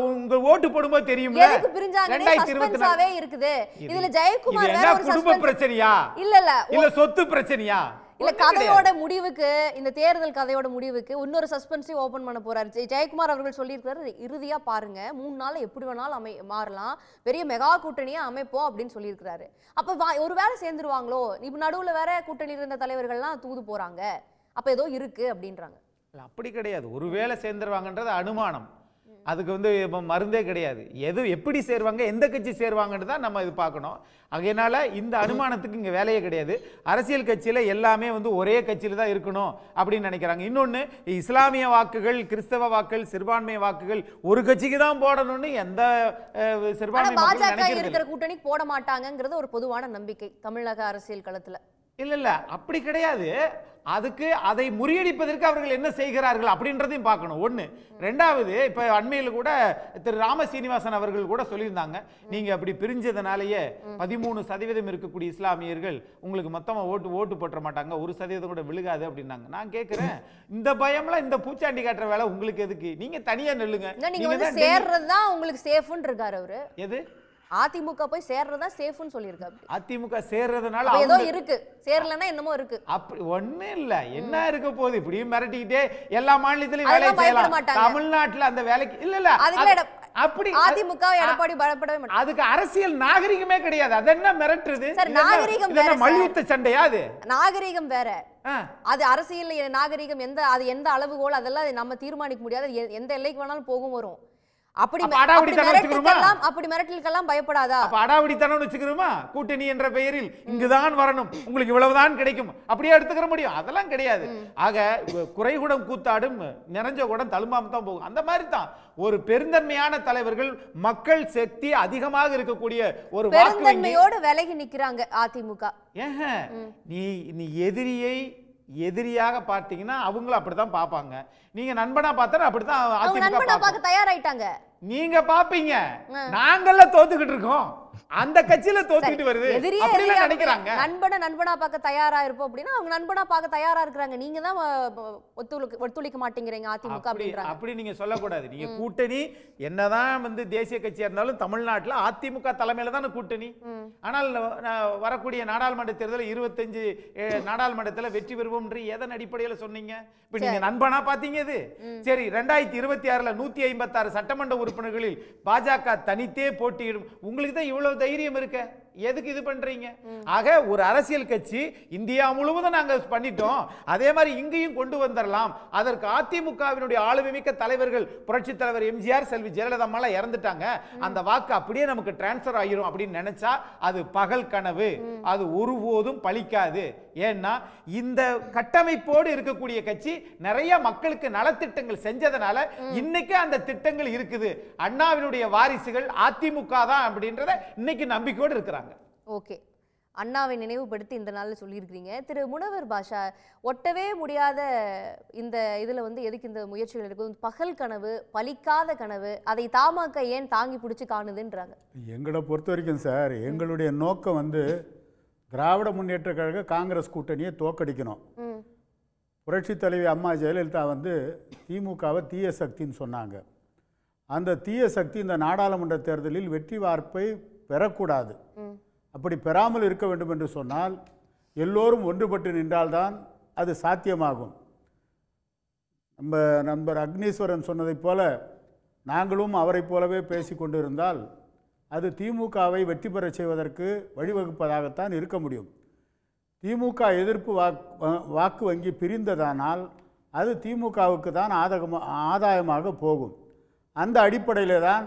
உங்க ஓட்டு போடும்போது தெரியும்ல எதுக்கு பிரிஞ்சாங்கன்னு சஸ்பென்ஸாவே இருக்குது. இதுல ஜெயக்குமார் வேற ஒரு குடும்ப பிரச்சனையா இல்ல சொத்து பிரச்சனையா? இல்ல கதையோட முடிவுக்கு, இந்த தேர்தல் கதையோட முடிவுக்கு இன்னொரு சஸ்பென்ஸையும் ஓபன் பண்ண போறாரு ஜெயக்குமார் அவர்கள். சொல்லியிருக்காரு இறுதியா பாருங்க 3 நாள் எப்படி வேணாலும் மாறலாம், பெரிய மெகா கூட்டணியா அமைப்போம் அப்படின்னு சொல்லியிருக்கிறாரு. அப்ப ஒருவேளை சேர்ந்துருவாங்களோ? இப்ப நடுவுல வேற கூட்டணி இருந்த தலைவர்கள்லாம் தூது போறாங்க, அப்ப ஏதோ இருக்கு அப்படின்றாங்க. அப்படி கிடையாது, ஒருவேளை சேர்ந்துருவாங்கன்றது அனுமானம், அதுக்கு வந்து மருந்தே கிடையாது. எது எப்படி சேருவாங்க, எந்த கட்சி சேருவாங்கன்னு தான் நம்ம இது பார்க்கணும். அதனால இந்த அனுமானத்துக்கு இங்கே வேலையே கிடையாது. அரசியல் கட்சியில் எல்லாமே வந்து ஒரே கட்சியில் தான் இருக்கணும் அப்படின்னு நினைக்கிறாங்க. இன்னொன்று, இஸ்லாமிய வாக்குகள், கிறிஸ்தவ வாக்குகள், சிறுபான்மை வாக்குகள் ஒரு கட்சிக்கு தான் போடணும்னு எந்த சிறுபான்மை பாஜக இருக்கிற கூட்டணி போட மாட்டாங்கிறது ஒரு பொதுவான நம்பிக்கை தமிழக அரசியல் களத்துல. இல்ல அப்படி கிடையாது. அதுக்கு அதை முறியடிப்பதற்கு அவர்கள் என்ன செய்கிறார்கள் அப்படின்றதையும் பார்க்கணும். ஒன்று. ரெண்டாவது, இப்போ அண்மையில் கூட திரு ராமசீனிவாசன் அவர்கள் கூட சொல்லியிருந்தாங்க, நீங்கள் அப்படி பிரிஞ்சதுனாலேயே 13% இருக்கக்கூடிய இஸ்லாமியர்கள் உங்களுக்கு மொத்தமாக ஓட்டு போட்டுற மாட்டாங்க, 1% கூட விழுகாது அப்படின்னாங்க. நான் கேட்குறேன், இந்த பயம்லாம் இந்த பூச்சாண்டி காட்டுற வேலை உங்களுக்கு எதுக்கு? நீங்கள் தனியாக நெல்லுங்க. நீங்க சேர்றது தான் உங்களுக்கு சேஃப்னு இருக்காரு அவரு. எது? அதிமுக போய் சேர்றதா சேஃப்னு சொல்லியிருக்காரு. அதிமுக சேர்றதுனால ஏதோ இருக்கு, சேரலன்னா என்னமோ இருக்கு. அப்படி ஒண்ணு இல்ல, என்ன இருக்க போகுது? இப்படியும் மிரட்டிக்கிட்டே எல்லா மாநிலத்திலயும் வேலை செய்யலாம், தமிழ்நாட்டுல அந்த வேலைக்கு இல்ல அப்படி அதிமுக எடப்பாடி பயப்படவே மாட்டாங்க. அதுக்கு அரசியல் நாகரிகமே கிடையாது. அது என்ன மிரட்டுறது? சார், நாகரிகம் வேற. மல்யுத்த சண்டையா அது? நாகரிகம் வேற. அது அரசியல் நாகரிகம் அது எந்த அளவுகோல் அதெல்லாம் நம்ம தீர்மானிக்க முடியாது. எந்த எல்லைக்கு வேணாலும் போகும் வரும். அப்படி மிரட்டலுக்கெல்லாம் பயப்படாதா? அப்ப அடாவடித்தனம் வச்சுக்கிறோமா? கூட்டணி என்ற பெயரில் இங்குதான் வரணும், உங்களுக்கு இவ்வளவுதான் கிடைக்கும், அப்படியே எடுத்துக்கிற முடியும்? அதெல்லாம் கிடையாது. ஆக குறைகுடம் கூத்தாடும் நிறைஞ்ச குடம் தழும்பாம தான் போகும். அந்த மாதிரி தான் ஒரு பெருந்தன்மையான தலைவர்கள், மக்கள் சக்தி அதிகமாக இருக்கக்கூடிய ஒரு பெருந்தன்மையோடு விலகி நிக்கிறாங்க அதிமுக. நீ எதிரியாக பார்த்தீங்கன்னா அவங்களும் அப்படித்தான் பார்ப்பாங்க. நீங்க நண்பனா பார்த்தா அப்படித்தான் அதிமுக பார்க்க தயாராயிட்டாங்க. நீங்க பாப்பீங்க, நாங்கள தோத்துக்கிட்டு இருக்கோம், அந்த கட்சியில தோத்துக்கிட்டு வருது அப்படி நினைக்கிறாங்க. நண்பனா பார்க்க தயாரா இருப்போம் அப்படின்னா அவங்க நண்பனா பார்க்க தயாரா இருக்காங்க. நீங்க தான் ஒத்துழைக்க மாட்டேங்கிறீங்க அதிமுக அப்படின்றாங்க. அப்படி நீங்க சொல்லக்கூடாது. நீங்க கூட்டணி என்னதான் தேசிய கட்சியா இருந்தாலும் தமிழ்நாட்டுல அதிமுக தலைமையில தானே கூட்டணி. ஆனால் வரக்கூடிய நாடாளுமன்ற தேர்தல் 25 நாடாளுமன்றத்துல வெற்றி பெறுவோம் எதன் அடிப்படையில சொன்னீங்க? இப்ப நீங்க நண்பனா பாத்தீங்க இது. சரி, 2026ல 156 சட்டமன்ற உறுப்பினர்களில் பாஜக தனித்தே போட்டியிடும். உங்களுக்கு தான் இவ்வளவு தைரியம் இருக்க, எதுக்கு இது பண்றீங்க? ஆக ஒரு அரசியல் கட்சி இந்தியா முழுவதும் நாங்க பண்ணிட்டோம், அதே மாதிரி இங்கேயும் கொண்டு வந்துடலாம். அதற்கு அதிமுகவினுடைய ஆளுமை மிக்க தலைவர்கள், புரட்சி தலைவர் எம்ஜிஆர், செல்வி ஜெயலலிதா எல்லாம் இறந்துட்டாங்க, அந்த வாக்கு அப்படியே நமக்கு டிரான்ஸ்பர் ஆகிரும் அப்படின்னு நினைச்சா அது பகல் கனவு. அது ஒருபோதும் பலிக்காது. ஏன்னா இந்த கட்டமைப்போடு இருக்கக்கூடிய கட்சி நிறைய மக்களுக்கு நலத்திட்டங்கள் செஞ்சதனால இன்னைக்கு அந்த திட்டங்கள் இருக்குது. அண்ணாவினுடைய வாரிசுகள் அதிமுக தான் அப்படின்றத இன்னைக்கு நம்பிக்கையோடு இருக்கிறாங்க. ஓகே, அண்ணாவை நினைவுபடுத்தி இந்த நாள்ல சொல்லியிருக்கிறீங்க. திரு முனவர் பாஷா, ஒட்டவே முடியாத இந்த இதுல எதுக்கு இந்த முயற்சிகள் இருக்கும்? பகல் கனவு, பலிக்காத கனவு, அதை தமாக ஏன் தாங்கி பிடிச்சி காணுதுன்றாங்க. எங்களை பொறுத்த வரைக்கும் சார், எங்களுடைய நோக்கம் திராவிட முன்னேற்ற கழக காங்கிரஸ் கூட்டணியை தோக்கடிக்கணும். புரட்சி தலைவி அம்மா ஜெயலலிதா திமுகவை தீய சக்தின்னு சொன்னாங்க. அந்த தீய சக்தி இந்த நாடாளுமன்ற தேர்தலில் வெற்றி வாய்ப்பை பெறக்கூடாது. அப்படி பெறாமல் இருக்க வேண்டும் என்று சொன்னால் எல்லோரும் ஒன்றுபட்டு நின்றால்தான் அது சாத்தியமாகும். நம்ம நண்பர் அக்னீஸ்வரன் சொன்னதைப் போல நாங்களும் அவரை போலவே பேசி கொண்டிருந்தால் அது திமுகவை வெற்றி பெற செய்வதற்கு வழிவகுப்பதாகத்தான் இருக்க முடியும். திமுக எதிர்ப்பு வாக்கு வங்கி பிரிந்ததானால் அது திமுகவுக்கு தான் ஆதாயமாக போகும். அந்த அடிப்படையில் தான்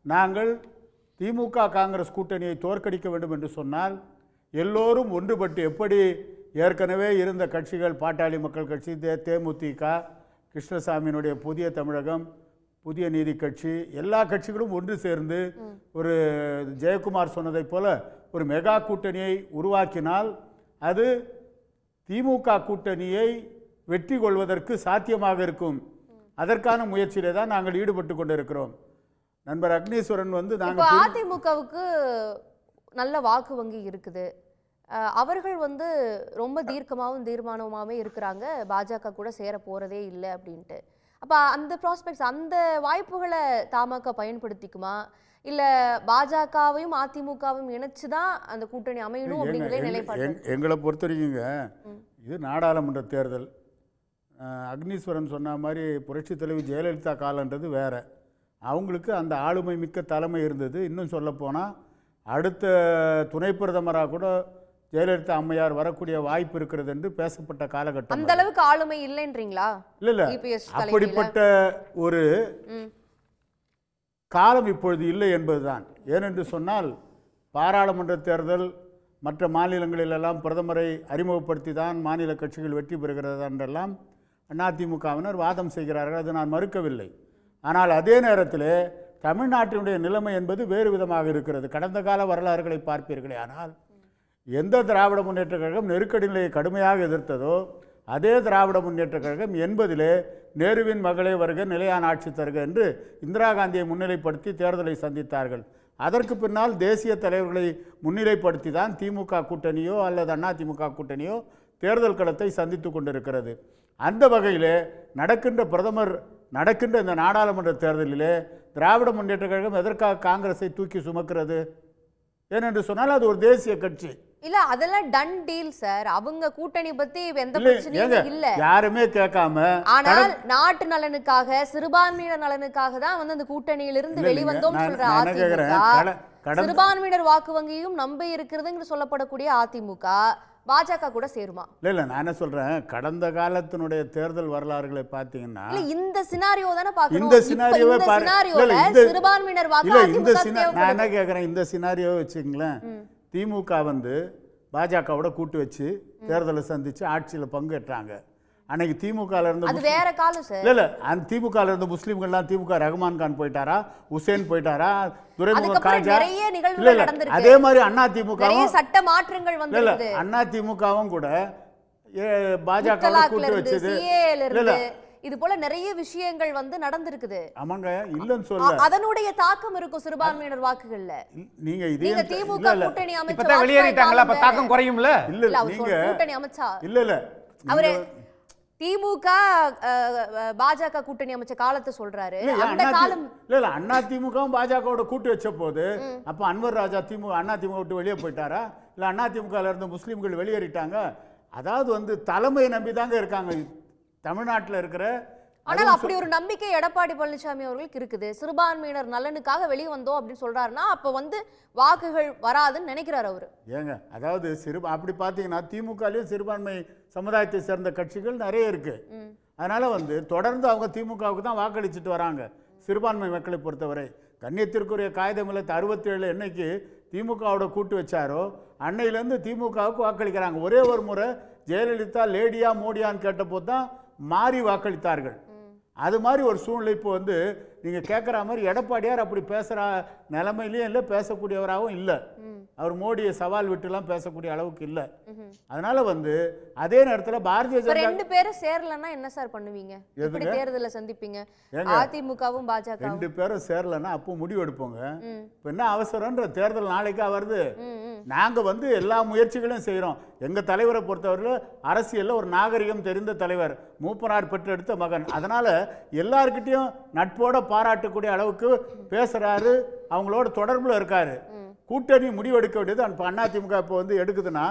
நாங்கள் திமுக காங்கிரஸ் கூட்டணியை தோற்கடிக்க வேண்டும் என்று சொன்னால் எல்லோரும் ஒன்றுபட்டு, எப்படி ஏற்கனவே இருந்த கட்சிகள், பாட்டாளி மக்கள் கட்சி, தேமுதிக, கிருஷ்ணசாமியினுடைய புதிய தமிழகம், புதிய நீதி கட்சி, எல்லா கட்சிகளும் ஒன்று சேர்ந்து ஒரு ஜெயக்குமார் சொன்னதைப் போல ஒரு மெகா கூட்டணியை உருவாக்கினால் அது திமுக கூட்டணியை வெற்றி கொள்வதற்கு சாத்தியமாக இருக்கும். அதற்கான முயற்சியிலே தான் நாங்கள் ஈடுபட்டு கொண்டிருக்கிறோம். நண்பர் அக்னீஸ்வரன் நாங்கள் அதிமுகவுக்கு நல்ல வாக்கு வங்கி இருக்குது, அவர்கள் ரொம்ப தீர்க்கமாகவும் தீர்மானமாகவே இருக்கிறாங்க, பாஜக கூட சேர போறதே இல்லை அப்படின்ட்டு. அப்போ அந்த ப்ராஸ்பெக்ட்ஸ், அந்த வாய்ப்புகளை தமாக பயன்படுத்திக்குமா, இல்லை பாஜகவையும் அதிமுகவும் இணைச்சு தான் அந்த கூட்டணி அமையணும் அப்படிங்கிறதே நிலைப்பாடு? எங்களை பொறுத்த வரைக்குங்க இது நாடாளுமன்ற தேர்தல். அக்னீஸ்வரன் சொன்ன மாதிரி புரட்சி தலைவி ஜெயலலிதா காலன்றது வேற. அவங்களுக்கு அந்த ஆளுமை மிக்க தலைமை இருந்தது. இன்னும் சொல்லப்போனால் அடுத்த துணை பிரதமராக கூட ஜெயலலிதா அம்மையார் வரக்கூடிய வாய்ப்பு இருக்கிறது என்று பேசப்பட்ட காலகட்டம். அந்த அளவுக்கு ஆளுமை இல்லைன்றீங்களா? இல்லை, அப்படிப்பட்ட ஒரு காலம் இப்பொழுது இல்லை என்பதுதான். ஏனென்று சொன்னால் பாராளுமன்ற தேர்தல், மற்ற மாநிலங்களிலெல்லாம் பிரதமரை அறிமுகப்படுத்தி தான் மாநில கட்சிகள் வெற்றி பெறுகிறது என்றெல்லாம் அதிமுகவினர் வாதம் செய்கிறார்கள். அது நான் மறுக்கவில்லை. ஆனால் அதே நேரத்தில் தமிழ்நாட்டினுடைய நிலைமை என்பது வேறு விதமாக இருக்கிறது. கடந்த கால வரலாறுகளை பார்ப்பீர்களே ஆனால் எந்த திராவிட முன்னேற்ற கழகம் நெருக்கடி நிலையை கடுமையாக எதிர்த்ததோ அதே திராவிட முன்னேற்ற கழகம் 80 நேருவின் மகளே வருக, நிலையான ஆட்சி தருக என்று இந்திரா காந்தியை முன்னிலைப்படுத்தி தேர்தலை சந்தித்தார்கள். அதற்கு பின்னால் தேசிய தலைவர்களை முன்னிலைப்படுத்தி தான் திமுக கூட்டணியோ அல்லது அதிமுக கூட்டணியோ தேர்தல் களத்தை சந்தித்து கொண்டிருக்கிறது. அந்த வகையில் நடக்கின்ற இந்த நாடாளுமன்ற தேர்தலிலே திராவிட முன்னேற்ற கழகம் எதற்காக காங்கிரஸை தூக்கி சுமக்கிறது? ஏனென்று சொன்னால் அது ஒரு தேசிய கட்சி. இல்ல அதெல்லாம் டன் டீல் சார். அவங்க கூட்டணி பத்தி எந்த பிரச்சனையும் இல்ல. யாருமே கேட்காம, ஆனால் நாட்டு நலனுக்காக சிறுபான்மையினர் நலனுக்காக தான் வந்து அந்த கூட்டணியிலிருந்து வெளிவந்தோம் சொல்ற அதிமுக, சிறுபான்மையினர் வாக்கு வங்கியும் நம்பி இருக்கிறதுன்னு சொல்லப்படக்கூடிய அதிமுக பாஜக கூட சேருமா? இல்ல நான் என்ன சொல்றேன், கடந்த காலத்தினுடைய தேர்தல் வரலாறுகளை பாத்தீங்கன்னா இந்த சினாரியோ தானே பார்க்கணும். இந்த சினாரியோவை சிறுபான்மையினர் வாக்கு நான் என்ன கேக்குறேன், இந்த சினாரியோவை வச்சுங்களேன். திமுக வந்து பாஜகவோட கூட்டு வச்சு தேர்தலை சந்திச்சு ஆட்சியில் பங்கேற்றாங்க. அன்னைக்கு திமுக இருந்து அது வேற காலம் சார். இல்ல அந்த திமுக இருந்து முஸ்லிம்கள்லாம் திமுக ரஹ்மான் கான் போயிட்டாரா, உசேன் போயிட்டாரா, துரைமுக காஜா, அதே மாதிரி அண்ணா திமுக சட்ட மாற்றங்கள் வந்தது. அண்ணா திமுகவும் கூட பாஜக கூட்டு வச்சது. இது போல நிறைய விஷயங்கள் வந்து நடந்திருக்குது. ஆமாங்க, இல்லன்னு சொல்ல அதனுடைய தாக்கம் இருக்கும் சிறுபான்மையினர் வாக்குகள்ல. நீங்க திமுக கூட்டணி அமைச்சா வெளியேறிட்டாங்களா, அப்ப தாக்கம் குறையும்ல? இல்ல நீங்க கூட்டணி அமைச்சா இல்ல அவரு திமுக பாஜக கூட்டணி அமைச்ச காலத்தை சொல்றாரு. அந்த காலம் இல்ல அண்ணா திமுகவும் பாஜகவோட கூட்டு வச்ச போது அப்ப அன்வர் ராஜா திமுக அண்ணா திமுக விட்டு வெளியே போயிட்டாரா, இல்ல அண்ணா திமுக இருந்து முஸ்லீம்கள் வெளியேறிட்டாங்க? அதாவது வந்து தலைமையை நம்பிதாங்க இருக்காங்க தமிழ்நாட்டில் இருக்கிற. ஆனால் அப்படி ஒரு நம்பிக்கை எடப்பாடி பழனிசாமி அவர்களுக்கு இருக்குது. சிறுபான்மையினர் நலனுக்காக வெளியே வந்தோம் அப்படின்னு சொல்றாருன்னா அப்ப வந்து வாக்குகள் வராதுன்னு நினைக்கிறார் அவரு. ஏங்க அதாவது அப்படி பாத்தீங்கன்னா திமுகலயும் சிறுபான்மை சமுதாயத்தை சேர்ந்த கட்சிகள் நிறைய இருக்கு. அதனால வந்து தொடர்ந்து அவங்க திமுகவுக்கு தான் வாக்களிச்சுட்டு வராங்க. சிறுபான்மை மக்களை பொறுத்தவரை கண்ணியத்திற்குரிய காகிதம் இல்ல 67 என்னைக்கு திமுகவோட கூட்டு வச்சாரோ அன்னையிலேருந்து திமுகவுக்கு வாக்களிக்கிறாங்க. ஒரே ஒரு முறை ஜெயலலிதா லேடியா மோடியான்னு கேட்டபோது தான் மாறி வாக்களித்தார்கள். அது மாதிரி ஒரு சூழ்நிலை இப்போ வந்து நீங்க கேட்குற மாதிரி எடப்பாடியார் அப்படி பேசுற நிலைமையிலையும் இல்லை, பேசக்கூடியவராகவும் இல்லை. அவர் மோடியை சவால் விட்டுலாம் பேசக்கூடிய அளவுக்கு இல்லை. அதனால வந்து அதே நேரத்தில் பாரதிய ஜனதா ரெண்டு பேரும் சேரலன்னா என்ன சார் பண்ணுவீங்க? எப்படி தேர்தலை சந்திப்பீங்க? அதிமுகவும் பாஜக ரெண்டு பேரும் சேரலன்னா அப்போ முடிவு எடுப்போங்க. இப்போ என்ன அவசரம்ன்ற தேர்தல் நாளைக்கா வருது. நாங்க வந்து எல்லா முயற்சிகளையும் செய்யறோம். எங்க தலைவரை பொறுத்தவரையில் அரசியல்ல ஒரு நாகரிகம் தெரிந்த தலைவர், மூப்பனார் பெற்றெடுத்த மகன். அதனால எல்லார்கிட்டையும் நட்போட பாராட்டக்கூடிய அளவுக்கு பேசுறாரு, அவங்களோட தொடர்புல இருக்காரு. கூட்டணி முடிவெடுக்க வேண்டியது அதிமுக இப்போ வந்து எடுக்குதுன்னா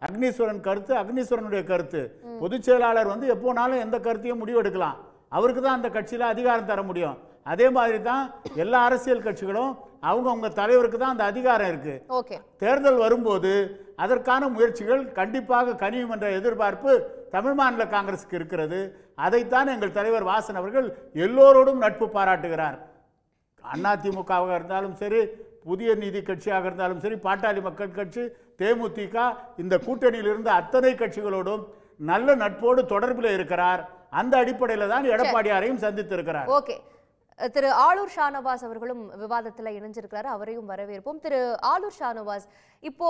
அக்னீஸ்வரன் கருத்து அக்னீஸ்வரனுடைய கருத்து. பொதுச் செயலாளர் வந்து எப்போனாலும் எந்த கருத்தையும் முடிவெடுக்கலாம். அவருக்கு தான் அந்த கட்சியில் அதிகாரம் தர முடியும். அதே மாதிரி தான் எல்லா அரசியல் கட்சிகளும் அவங்க தலைவருக்கு தான் அந்த அதிகாரம் இருக்கு. தேர்தல் வரும்போது அதற்கான முயற்சிகள் கண்டிப்பாக கனியும் என்ற எதிர்பார்ப்பு தமிழ் மாநில காங்கிரசுக்கு இருக்கிறது. அதைத்தான் எங்கள் தலைவர் வாசன் அவர்கள் எல்லோரோடும் நட்பு பாராட்டுகிறார். அதிமுகவாக இருந்தாலும் சரி, புதிய நீதி கட்சியாக இருந்தாலும் சரி, பாட்டாளி மக்கள் கட்சி, தேமுதிக, இந்த கூட்டணியில் இருந்த அத்தனை கட்சிகளோடும் நல்ல நட்போடு தொடர்பில் இருக்கிறார். அந்த அடிப்படையில் தான் எடப்பாடியாரையும் சந்தித்திருக்கிறார். ஓகே, திரு ஆலூர் ஷானவாஸ் அவர்களும் விவாதத்தில் இணைஞ்சிருக்கிறாரு, அவரையும் வரவேற்போம். திரு ஆலூர் ஷானவாஸ், இப்போ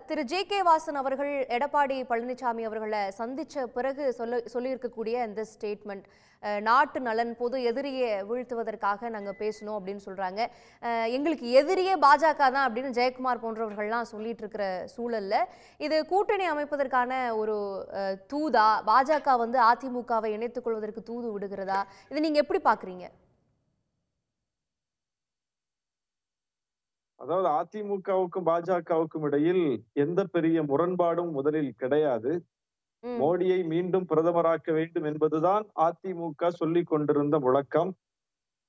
திரு ஜே.கே. வாசன் அவர்கள் எடப்பாடி பழனிசாமி அவர்களை சந்திச்ச பிறகு சொல்லியிருக்கக்கூடிய இந்த ஸ்டேட்மெண்ட், நாட்டு நலன் பொது எதிரியை வீழ்த்துவதற்காக நாங்கள் பேசணும் அப்படின்னு சொல்றாங்க. எங்களுக்கு எதிரியே பாஜக தான் அப்படின்னு ஜெயக்குமார் போன்றவர்கள்லாம் சொல்லிட்டு இருக்கிற சூழல்ல இது கூட்டணி அமைப்பதற்கான ஒரு தூதா? பாஜக வந்து அதிமுகவை இணைத்துக் கொள்வதற்கு தூது விடுகிறதா? இதை நீங்க எப்படி பாக்குறீங்க? அதாவது அதிமுகவுக்கும் பாஜகவுக்கும் இடையில் எந்த பெரிய முரண்பாடும் முதலில் கிடையாது. மோடியை மீண்டும் பிரதமராக்க வேண்டும் என்பதுதான் அதிமுக சொல்லிக் கொண்டிருந்த முழக்கம்.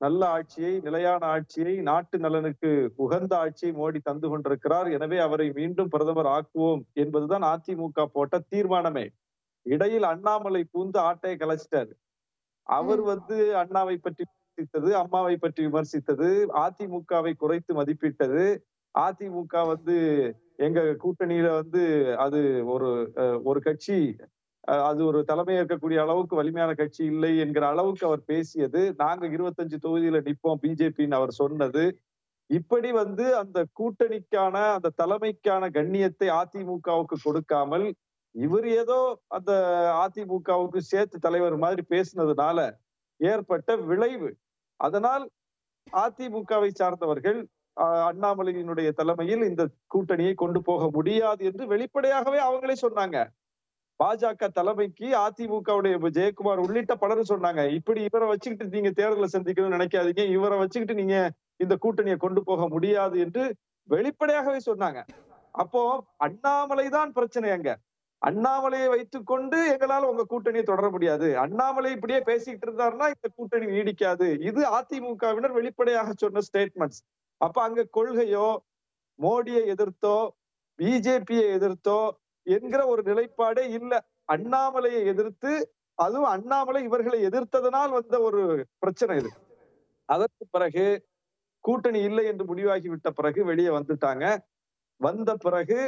நல்ல ஆட்சியை, நிலையான ஆட்சியை, நாட்டு நலனுக்கு உகந்த ஆட்சியை மோடி தந்து கொண்டிருக்கிறார். எனவே அவரை மீண்டும் பிரதமர் ஆக்குவோம் என்பதுதான் அதிமுக போட்ட தீர்மானமே. இடையில் அண்ணாமலை பூந்து ஆட்டையை கலைச்சிட்டாரு. அவர் வந்து அண்ணாவை பற்றி விமர்சித்தது, அம்மாவை பற்றி விமர்சித்தது, அதிமுகவை குறைத்து மதிப்பிட்டது. அதிமுக வந்து எங்க கூட்டணியில வந்து அது ஒரு கட்சி, அது ஒரு தலைமை ஏற்கக்கூடிய அளவுக்கு வலிமையான கட்சி இல்லை என்கிற அளவுக்கு அவர் பேசியது. நாங்க 25 தொகுதியில நிற்போம் பிஜேபின்னு அவர் சொன்னது. இப்படி வந்து அந்த கூட்டணிக்கான அந்த தலைமைக்கான கண்ணியத்தை அதிமுகவுக்கு கொடுக்காமல் இவர் ஏதோ அந்த அதிமுகவுக்கு சேர்த்து தலைவர் மாதிரி பேசினதுனால ஏற்பட்ட விளைவு. அதனால் அதிமுகவை சார்ந்தவர்கள் அண்ணாமலையினுடைய தலைமையில் இந்த கூட்டணியை கொண்டு போக முடியாது என்று வெளிப்படையாகவே அவங்களே சொன்னாங்க. பாஜக தலைமைக்கு அதிமுகவுடைய ஜெயக்குமார் உள்ளிட்ட பலரும் சொன்னாங்க, இப்படி இவரை வச்சுக்கிட்டு நீங்க தேர்தலை சந்திக்கணும்னு நினைக்காதீங்க, இவரை வச்சுக்கிட்டு நீங்க இந்த கூட்டணியை கொண்டு போக முடியாது என்று வெளிப்படையாகவே சொன்னாங்க. அப்போ அண்ணாமலை தான் பிரச்சனை. அங்க அண்ணாமலையை வைத்துக்கொண்டு எங்களால உங்க கூட்டணியை தொடர முடியாது, அண்ணாமலை இப்படியே பேசிக்கிட்டு இருந்தாருன்னா இந்த கூட்டணி நீடிக்காது. இது அதிமுகவினர் வெளிப்படையாக சொன்ன ஸ்டேட்மெண்ட்ஸ். அப்ப அங்க கொள்கையோ மோடியை எதிர்த்தோ பிஜேபியை எதிர்த்தோ என்கிற ஒரு நிலைப்பாடே இல்ல. அண்ணாமலையை எதிர்த்து, அதுவும் அண்ணாமலை இவர்களை எதிர்த்ததனால் வந்த ஒரு பிரச்சனை இது. அதற்கு பிறகு கூட்டணி இல்லை என்று முடிவாகி விட்ட பிறகு வெளியே வந்துட்டாங்க. வந்த பிறகு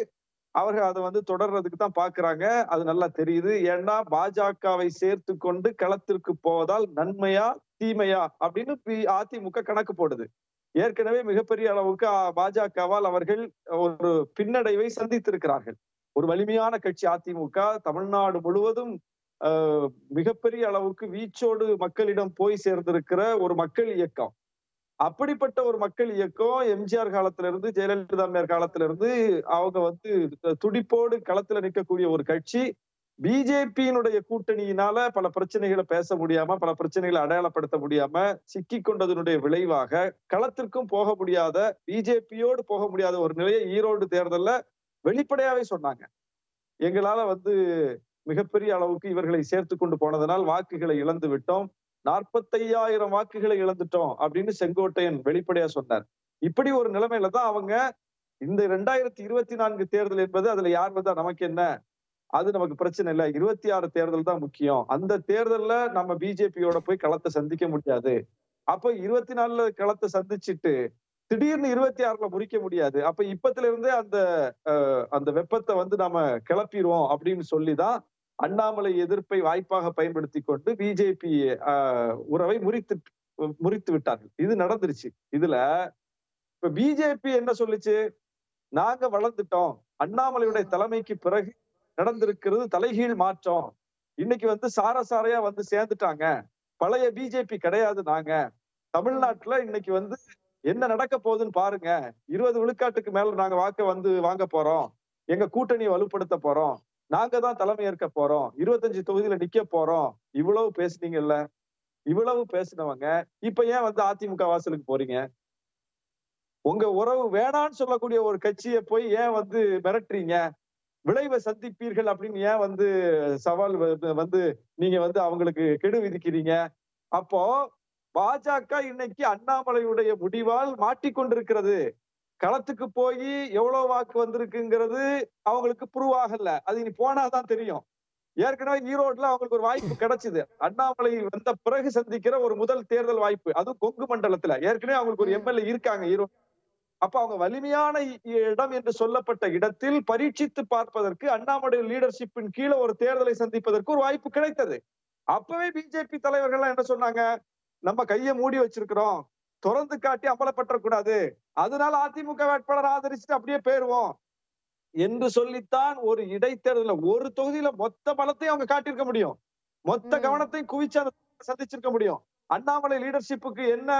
அவர்கள் அதை தொடர்றதுக்கு தான் பாக்குறாங்க. அது நல்லா தெரியுது. ஏன்னா பாஜகவை சேர்த்து கொண்டு களத்திற்கு போவதால் நன்மையா தீமையா அப்படின்னு அதிமுக கணக்கு போடுது. ஏற்கனவே மிகப்பெரிய அளவுக்கு பாஜகவால் அவர்கள் ஒரு பின்னடைவை சந்தித்திருக்கிறார்கள். ஒரு வலிமையான கட்சி அதிமுக தமிழ்நாடு முழுவதும் மிகப்பெரிய அளவுக்கு வீச்சோடு மக்களிடம் போய் சேர்ந்திருக்கிற ஒரு மக்கள் இயக்கம். அப்படிப்பட்ட ஒரு மக்கள் இயக்கம் எம்ஜிஆர் காலத்துல இருந்து ஜெயலலிதா அம்மையார் காலத்துல இருந்து அவங்க துடிப்போடு களத்துல நிற்கக்கூடிய ஒரு கட்சி. பிஜேபியினுடைய கூட்டணியினால பல பிரச்சனைகளை பேச முடியாம, பல பிரச்சனைகளை அடையாளப்படுத்த முடியாம சிக்கி கொண்டதனுடைய விளைவாக களத்திற்கும் போக முடியாத, பிஜேபியோடு போக முடியாத ஒரு நிலையை ஈரோடு தேர்தல்ல வெளிப்படையாவே சொன்னாங்க. எங்களால மிகப்பெரிய அளவுக்கு இவர்களை சேர்த்து கொண்டு போனதனால் வாக்குகளை இழந்து விட்டோம், 45,000 வாக்குகளை இழந்துட்டோம் அப்படின்னு செங்கோட்டையன் வெளிப்படையா சொன்னார். இப்படி ஒரு நிலைமையில தான் அவங்க இந்த 2024 தேர்தல் என்பது அதுல யார் வந்தா நமக்கு என்ன, அது நமக்கு பிரச்சனை இல்லை, 26 தேர்தல் தான் முக்கியம், அந்த தேர்தல்ல நம்ம பிஜேபியோட போய் களத்தை சந்திக்க முடியாது, அப்ப 24 களத்தை சந்திச்சுட்டு திடீர்னு 26ல முறிக்க முடியாது, அப்ப இப்பத்துல இருந்தே அந்த வெப்பத்தை நாம கிளப்பிடுவோம் அப்படின்னு சொல்லிதான் அண்ணாமலை எதிர்ப்பை வாய்ப்பாக பயன்படுத்தி கொண்டு பிஜேபி உறவை முறித்து விட்டார்கள். இது நடந்துருச்சு. இதுல இப்ப பிஜேபி என்ன சொல்லுச்சு, நாங்க வளர்ந்துட்டோம், அண்ணாமலையுடைய தலைமைக்கு பிறகு நடந்திருக்கிறது தலைகீழ் மாற்றம், இன்னைக்கு சாரசாரையா சேர்ந்துட்டாங்க, பழைய பிஜேபி கிடையாது, நாங்க தமிழ்நாட்டுல இன்னைக்கு என்ன நடக்க போகுதுன்னு பாருங்க, 20 விழுக்காட்டுக்கு மேல நாங்க வாங்க போறோம், எங்க கூட்டணியை வலுப்படுத்த போறோம், நாங்க தான் தலைமை ஏற்க போறோம், 25 தொகுதியில நிக்க போறோம், இவ்வளவு பேசுனீங்கல்ல, இவ்வளவு பேசினவங்க இப்ப ஏன் அதிமுக வாசலுக்கு போறீங்க? உங்க உறவு வேணான்னு சொல்லக்கூடிய ஒரு கட்சியை போய் ஏன் மிரட்டுறீங்க? விளைவை சந்திப்பீர்கள் அப்படின்னு ஏன் சவால் நீங்க அவங்களுக்கு கெடு விதிக்கிறீங்க? அப்போ பாஜக இன்னைக்கு அண்ணாமலையுடைய முடிவால் மாட்டிக்கொண்டிருக்கிறது. களத்துக்கு போய் எவ்வளவு வாக்கு வந்திருக்குங்கிறது அவங்களுக்கு ப்ரூவ் ஆகல, அது இனி போனாதான் தெரியும். ஏற்கனவே ஈரோட்ல அவங்களுக்கு ஒரு வாய்ப்பு கிடைச்சது, அண்ணாமலை வந்த பிறகு சந்திக்கிற ஒரு முதல் தேர்தல் வாய்ப்பு, அதுவும் கொங்கு மண்டலத்துல. ஏற்கனவே அவங்களுக்கு ஒரு எம்எல்ஏ இருக்காங்க ஈரோடு. அப்ப அவங்க வலிமையான இடம் என்று சொல்லப்பட்ட இடத்தில் பரீட்சித்து பார்ப்பதற்கு அண்ணாமலை லீடர்ஷிப்பின் கீழே ஒரு தேர்தலை சந்திப்பதற்கு ஒரு வாய்ப்பு கிடைத்தது. அப்பவே பிஜேபி தலைவர்கள் என்ன சொன்னாங்க, நம்ம கையை மூடி வச்சிருக்கிறோம், திறந்து காட்டி அமலப்பற்றக்கூடாது, அதனால அதிமுக வேட்பாளர் ஆதரிச்சுட்டு அப்படியே போயிருவோம் என்று சொல்லித்தான் ஒரு இடைத்தேர்தல ஒரு தொகுதியில மொத்த பலத்தையும் அவங்க காட்டியிருக்க முடியும், மொத்த கவனத்தையும் குவிச்சு சந்திச்சிருக்க முடியும். அண்ணாமலை லீடர்ஷிப்புக்கு என்ன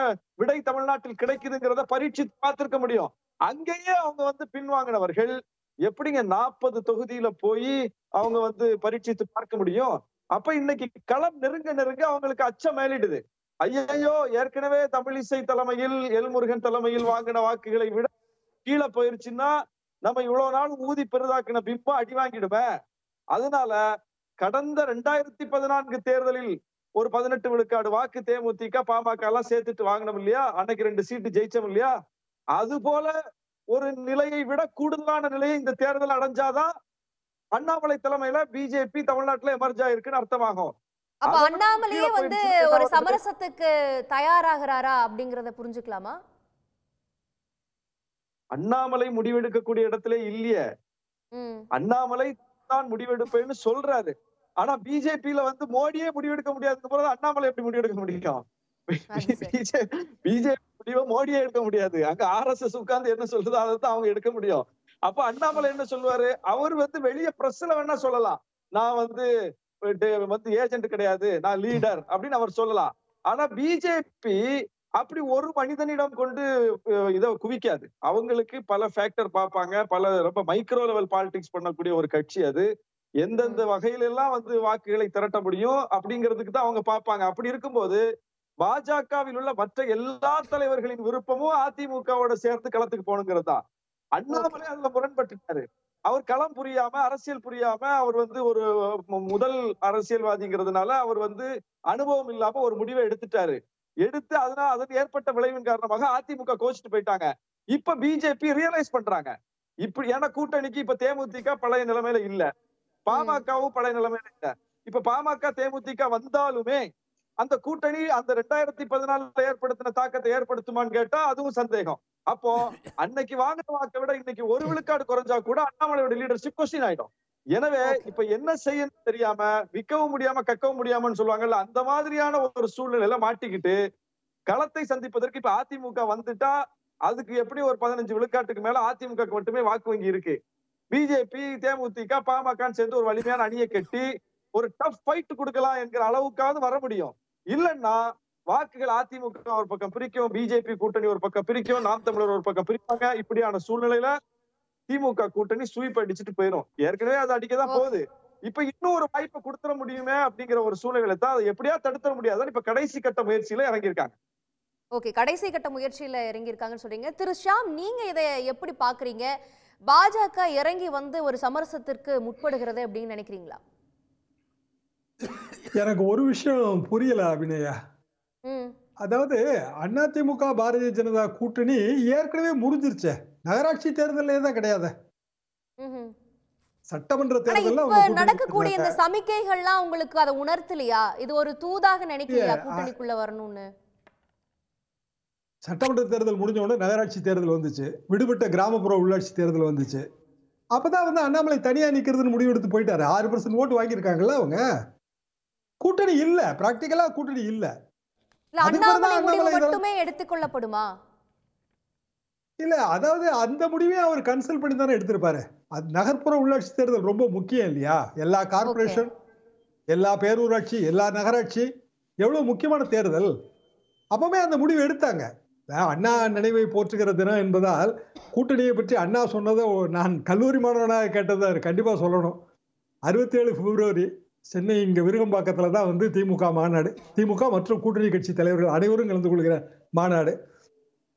விடை தமிழ்நாட்டில் கிடைக்குதுங்கிறத பரீட்சித்து பார்த்திருக்க முடியும். அங்கேயே அவங்க பின்வாங்கினவர்கள் எப்படிங்க 40 தொகுதியில போய் அவங்க பரீட்சித்து பார்க்க முடியும்? அப்ப இன்னைக்கு களம் நெருங்க நெருங்க அவங்களுக்கு அச்சம் மேலிடுது. ஐயோ, ஏற்கனவே தமிழிசை தலைமையில் எல்முருகன் தலைமையில் வாங்கின வாக்குகளை விட கீழே போயிருச்சுன்னா நம்ம இவ்வளவு நாள் ஊதி பெரிதாக்கின பிம்பம் அடி வாங்கிடுவேன். அதனால கடந்த 2014 தேர்தலில் ஒரு 18 விழுக்காடு வாக்கு தேமுதிக பாமக எல்லாம் சேர்த்துட்டு வாங்கினோம் இல்லையா, அன்னைக்கு 2 சீட்டு ஜெயிச்சோம் இல்லையா, அது போல ஒரு நிலையை விட கூடுதலான நிலையை இந்த தேர்தல் அடைஞ்சாதான் அண்ணாமலை தலைமையில பிஜேபி தமிழ்நாட்டுல எமர்ஜ் ஆயிருக்குன்னு அர்த்தமாகும். அப்ப அண்ணாமலையே ஒரு சமரசத்துக்கு தயாராகிறாரா அப்படிங்கறத புரிஞ்சுக்கலாமா? அண்ணாமலை முடிவெடுக்கக்கூடிய இடத்துல இல்லையே, அண்ணாமலை தான் முடிவெடுப்பேன்னு சொல்றாரு. ஆனா பிஜேபியில மோடியே முடிவெடுக்க முடியாதுக்கு போது அண்ணாமலை எப்படி முடிவெடுக்க முடியும்? பிஜேபி முடிவை மோடியே எடுக்க முடியாது, அங்க RSS உட்கார்ந்து என்ன சொல்லுதோ அதைத்தான் அவங்க எடுக்க முடியும். அப்ப அண்ணாமலை என்ன சொல்லுவாரு, அவர் வெளியே பிரஸ்ல வேணா சொல்லலாம், நான் ஏஜென்ட் கிடையாது, நான் லீடர் அப்படின்னு அவர் சொல்லலாம். ஆனா பிஜேபி அப்படி ஒரு மனிதனிடம் கொண்டு இதை குவிக்காது. அவங்களுக்கு பல ஃபேக்டர் பார்ப்பாங்க, பல ரொம்ப மைக்ரோ லெவல் பாலிடிக்ஸ் பண்ணக்கூடிய ஒரு கட்சி அது. எந்தெந்த வகையில எல்லாம் வாக்குகளை திரட்ட முடியும் அப்படிங்கிறதுக்கு தான் அவங்க பார்ப்பாங்க. அப்படி இருக்கும்போது பாஜகவில் உள்ள மற்ற எல்லா தலைவர்களின் விருப்பமும் அதிமுகவோட சேர்த்து களத்துக்கு போகணுங்கிறது தான். அண்ணாமலை அதுல முரண்பட்டுட்டாரு. அவர் களம் புரியாம, அரசியல் புரியாம, அவர் ஒரு முதல் அரசியல்வாதிங்கிறதுனால அவர் அனுபவம் இல்லாம ஒரு முடிவை எடுத்துட்டாரு. எடுத்து அதற்கு ஏற்பட்ட விளைவின் காரணமாக அதிமுக கோச்சிட்டு போயிட்டாங்க. இப்ப பிஜேபி ரியலைஸ் பண்றாங்க. இப்படி ஏன்னா கூட்டணிக்கு இப்ப தேமுதிக பழைய நிலைமையில இல்ல, பாமகவும் பழைய நிலைமையில இல்ல. இப்ப பாமக தேமுதிக வந்தாலுமே அந்த கூட்டணி அந்த 2014 ஏற்படுத்தின தாக்கத்தை ஏற்படுத்துமான்னு கேட்டா அதுவும் சந்தேகம். அப்போ அன்னைக்கு வாங்கின வாக்கை விட இன்னைக்கு ஒரு விழுக்காடு குறைஞ்சா கூட அண்ணாமலையோட லீடர்ஷிப் கொஸ்டின் ஆயிடும். எனவே இப்ப என்ன செய்யணும் தெரியாம, விற்கவும் முடியாம கக்கவும் முடியாமன்னு சொல்லுவாங்கல்ல, அந்த மாதிரியான ஒரு சூழ்நிலையில மாட்டிக்கிட்டு களத்தை சந்திப்பதற்கு இப்ப அதிமுக வந்துட்டா அதுக்கு எப்படி ஒரு 15 விழுக்காட்டுக்கு மேல அதிமுக மட்டுமே வாக்கு வங்கி இருக்கு. பிஜேபி, தேமுதிக, பாமக சேர்ந்து ஒரு வலிமையான அணியை கட்டி ஒரு டஃப் ஃபைட் கொடுக்கலாம் என்கிற அளவுக்காவது வர முடியும். இல்லன்னா வாக்குகள் அதிமுக ஒரு பக்கம் பிரிக்கும், பிஜேபி கூட்டணி ஒரு பக்கம் பிரிக்கும், நாம் தமிழர் ஒரு பக்கம் பிரிப்பாங்க. இப்படியான சூழ்நிலையில திமுக கூட்டணி ஸ்வீப் அடிச்சுட்டு போயிடும். ஏற்கனவே அது அடிக்கதான் போகுது. இப்ப இன்னும் ஒரு வாய்ப்பை கொடுத்துட முடியுமே அப்படிங்கிற ஒரு சூழ்நிலை தான். அதை எப்படியா தடுத்துட முடியாதான் இப்ப கடைசி கட்ட முயற்சியில இறங்கியிருக்காங்க. ஓகே, கடைசி கட்ட முயற்சியில இறங்கியிருக்காங்கன்னு சொல்றீங்க. திரு ஷாம், நீங்க இதை எப்படி பாக்குறீங்க? பாஜக இறங்கி ஒரு சமரசத்திற்கு முற்படுகிறது அப்படின்னு நினைக்கிறீங்களா? எனக்கு ஒரு விஷயம் புரியல அபிநயா. அதாவது அதிமுக பாரதிய ஜனதா கூட்டணி ஏற்கனவே முடிஞ்சிருச்சே. நகராட்சி தேர்தலே தான் கிடையாது, சட்டமன்ற தேர்தல் நடக்கக்கூடிய இந்த சமிக்கைகள்லாம் உங்களுக்கு அதை உணர்த்தலையா? இது ஒரு தூதாக நினைக்கலையா கூட்டணிக்குள்ள வரணும்னு? சட்டமன்ற தேர்தல் முடிஞ்ச உடனே நகராட்சி தேர்தல் வந்துச்சு, விடுபட்ட கிராமப்புற உள்ளாட்சி தேர்தல் வந்துச்சு. அப்பதான் அண்ணாமலை தனியா நிக்கிறதுன்னு முடிவெடுத்து போயிட்டாரு. 6% ஓட்டு வாங்கியிருக்காங்கல்ல அவங்க. கூட்டணி இல்ல, பிராக்டிகலா கூட்டணி இல்ல. அண்ணாமலை முடிவு மட்டுமே எடுத்துக்கொள்ளப்படுமா? இல்ல, அதாவது அந்த முடிவே அவர் கன்சல்ட் பண்ணி தானே எடுத்திருப்பாரு. நகர்ப்புற உள்ளாட்சி தேர்தல் ரொம்ப முக்கியம் இல்லையா? எல்லா கார்பரேஷன், எல்லா பேரூராட்சி, எல்லா நகராட்சி எவ்வளவு முக்கியமான தேர்தல். அப்பவே அந்த முடிவு எடுத்தாங்க. அண்ணா நினைவை போற்றுகிற தினம் என்பதால் கூட்டணியை பற்றி அண்ணா சொன்னதை நான் கல்லூரி மாணவனாக கேட்டதை கண்டிப்பா சொல்லணும். 67 பிப்ரவரி சென்னை இங்க விருகம்பாக்கத்துல தான் திமுக மாநாடு. திமுக மற்றும் கூட்டணி கட்சி தலைவர்கள் அனைவரும் கலந்து கொள்கிற மாநாடு.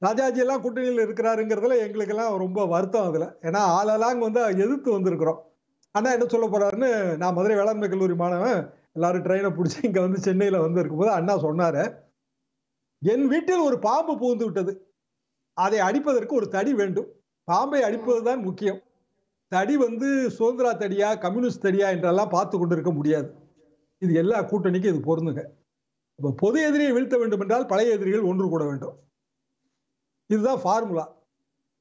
ராஜாஜி எல்லாம் கூட்டணியில் இருக்கிறாருங்கிறதுல எங்களுக்கு எல்லாம் ரொம்ப வருத்தம் அதுல. ஏன்னா ஆளெல்லாம் எதிர்த்து வந்திருக்கிறோம். அண்ணா என்ன சொல்ல போறாருன்னு நான் மதுரை வேளாண்மை கல்லூரி மாணவன், எல்லாரும் ட்ரெயினை பிடிச்சி இங்க சென்னையில இருக்கும்போது அண்ணா சொன்னாரு, என் வீட்டில் ஒரு பாம்பு புகுந்து விட்டது, அதை அடிப்பதற்கு ஒரு தடி வேண்டும், பாம்பை அடிப்பதுதான் முக்கியம், தடி சுதந்திரா தடியா கம்யூனிஸ்ட் தடியா என்றெல்லாம் பார்த்து கொண்டிருக்க முடியாது. இது எல்லா கூட்டணிக்கும் இது பொருந்துங்க. பொது எதிரியை வீழ்த்த வேண்டும் என்றால் பழைய எதிரிகள் ஒன்று கூட வேண்டும். இதுதான் ஃபார்முலா.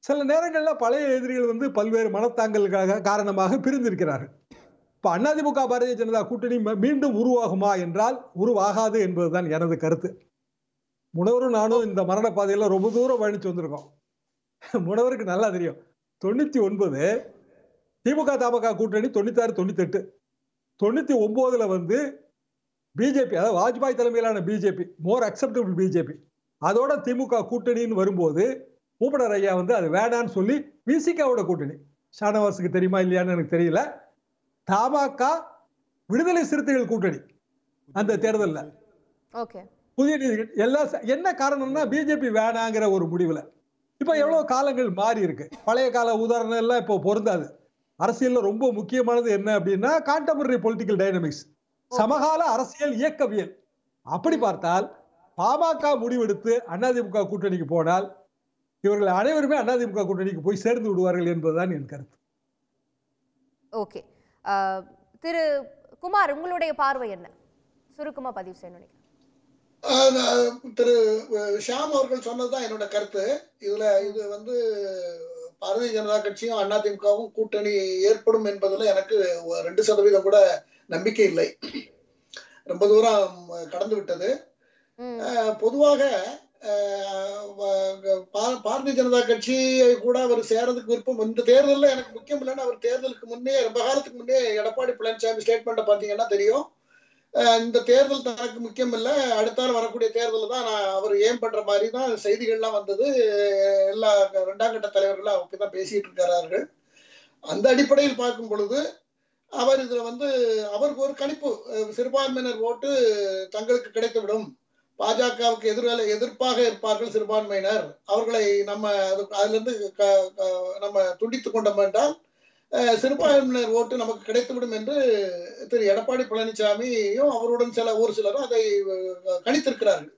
சில நேரங்களில் பழைய எதிரிகள் பல்வேறு மனத்தாங்கலுக்காக காரணமாக பிரிந்திருக்கிறார்கள். இப்ப அதிமுக பாரதிய ஜனதா கூட்டணி மீண்டும் உருவாகுமா என்றால் உருவாகாது என்பதுதான் எனது கருத்து. முனவரும் நானும் இந்த மரண பாதையில ரொம்ப தூரம் பயணிச்சு வந்திருக்கோம். முனவருக்கு நல்லா தெரியும், 99 திமுக தமாக கூட்டணி 96, 98, 99ல பிஜேபி, அதாவது வாஜ்பாய் தலைமையிலான பிஜேபி, மோர் அக்செப்டபிள் பிஜேபி, அதோட திமுக கூட்டணின்னு வரும்போது மூப்பனர் ஐயா அது வேணான்னு சொல்லி விசிகாவோட கூட்டணி, ஷானவாஸுக்கு தெரியுமா இல்லையான்னு எனக்கு தெரியல, தமாக விடுதலை சிறுத்தைகள் கூட்டணி அந்த தேர்தலில் புதிய எல்லாம் என்ன காரணம்னா பிஜேபி வேணாங்கிற ஒரு முடிவுல. இப்ப எவ்வளவு காலங்கள் மாறி இருக்கு. பழைய கால உதாரணம் எல்லாம் இப்போ பொருந்தாது. அரசியல்ல ரொம்ப முக்கியமானது என்ன அப்படின்னா கான்டெம்பரரி பொலிட்டிக்கல் டைனமிக்ஸ், சமகால அரசியல் இயக்கவியல். அப்படி பார்த்தால் பாமக முடிவெடுத்து அதிமுக கூட்டணிக்கு போனால் இவர்கள் அனைவருமே அதிமுக கூட்டணிக்கு போய் சேர்ந்து விடுவார்கள் என்பதுதான் என் கருத்து. ஓகே, திரு குமார், உங்களுடைய பார்வை என்ன? சுருக்கமா பதிவு செய்யணும். திரு ஷாம் அவர்கள் சொன்னதுதான் என்னோட கருத்து. இது பாரதிய ஜனதா கட்சியும் அதிமுகவும் கூட்டணி ஏற்படும் என்பதுல எனக்கு 2% கூட நம்பிக்கை இல்லை. ரொம்ப தூரம் கடந்து விட்டது. பொதுவாக பாரதிய ஜனதா கட்சியை கூட அவர் சேரதுக்கு விருப்பம் இந்த தேர்தலில் எனக்கு முக்கியம் இல்லைன்னு அவர் தேர்தலுக்கு முன்னே, ரொம்ப காலத்துக்கு முன்னே எடப்பாடி பழனிசாமி ஸ்டேட்மெண்ட்டை பார்த்தீங்கன்னா தெரியும், இந்த தேர்தல் தனக்கு முக்கியம் இல்லை, அடுத்தால வரக்கூடிய தேர்தல் தான் நான் அவர் ஏம் பண்ற மாதிரி தான் செய்திகள்லாம் வந்தது. எல்லா 2ஆம் கட்ட தலைவர்களும் அப்படிதான் பேசிட்டு இருக்கிறார்கள். அந்த அடிப்படையில் பார்க்கும் பொழுது அவர் இதுல அவருக்கு ஒரு கணிப்பு, சிறுபான்மையினர் ஓட்டு தங்களுக்கு கிடைத்துவிடும், பாஜகவுக்கு எதிர்ப்பாக இருப்பார்கள் சிறுபான்மையினர், அவர்களை நம்ம அதிலிருந்து நம்ம துண்டித்துக் கொண்டோம் என்றால் சிறுபான்மையினர் ஓட்டு நமக்கு கிடைத்துவிடும் என்று திரு எடப்பாடி பழனிசாமியும் அவருடன் ஒரு சிலரும் அதை கணித்திருக்கிறார்கள்.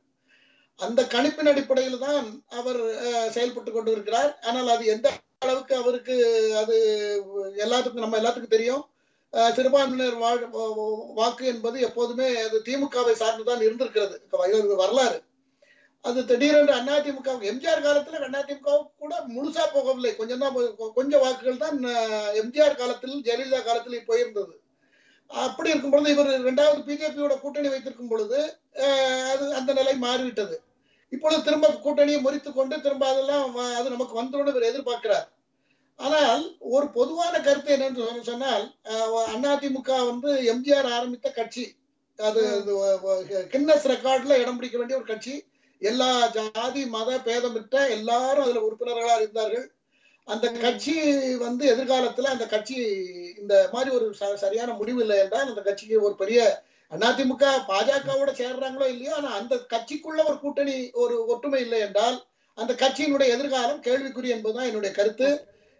அந்த கணிப்பின் அடிப்படையில் தான் அவர் செயல்பட்டு கொண்டு இருக்கிறார். ஆனால் அது எந்த அளவுக்கு அவருக்கு அது நம்ம எல்லாத்துக்கும் தெரியும். சிறுபான்மையினர் வாக்கு என்பது எப்போதுமே அது திமுகவை சார்ந்துதான் இருந்திருக்கிறது வரலாறு. அது திடீரென்று அதிமுக எம்ஜிஆர் காலத்துல அதிமுகவுக்கு கூட முழுசா போகவில்லை, கொஞ்சம் வாக்குகள் தான் எம்ஜிஆர் காலத்தில் ஜெயலலிதா காலத்தில் போயிருந்தது. அப்படி இருக்கும் பொழுது இவர் 2வது பிஜேபியோட கூட்டணி வைத்திருக்கும் பொழுது அது அந்த நிலை மாறிவிட்டது. இப்பொழுது திரும்ப கூட்டணியை முறித்துக் கொண்டு திரும்ப அதெல்லாம் அது நமக்கு வந்துடும் இவர் எதிர்பார்க்கிறார். ஆனால் ஒரு பொதுவான கருத்து என்னன்னு சொன்னால் அதிமுக எம்ஜிஆர் ஆரம்பித்த கட்சி, அது கின்னஸ் ரெக்கார்ட்ல இடம் பிடிக்க வேண்டிய ஒரு கட்சி. எல்லா ஜாதி மத பேதமிட்ட எல்லாரும் அதுல உறுப்பினர்களாக இருந்தார்கள். அந்த கட்சி எதிர்காலத்துல அந்த கட்சி இந்த மாதிரி ஒரு சரியான முடிவு இல்லை என்றால் அந்த கட்சிக்கு ஒரு பெரிய அதிமுக பாஜகவோட சேர்றாங்களோ இல்லையோ, ஆனா அந்த கட்சிக்குள்ள ஒரு கூட்டணி ஒரு ஒற்றுமை இல்லை என்றால் அந்த கட்சியினுடைய எதிர்காலம் கேள்விக்குறி என்பதுதான் என்னுடைய கருத்து.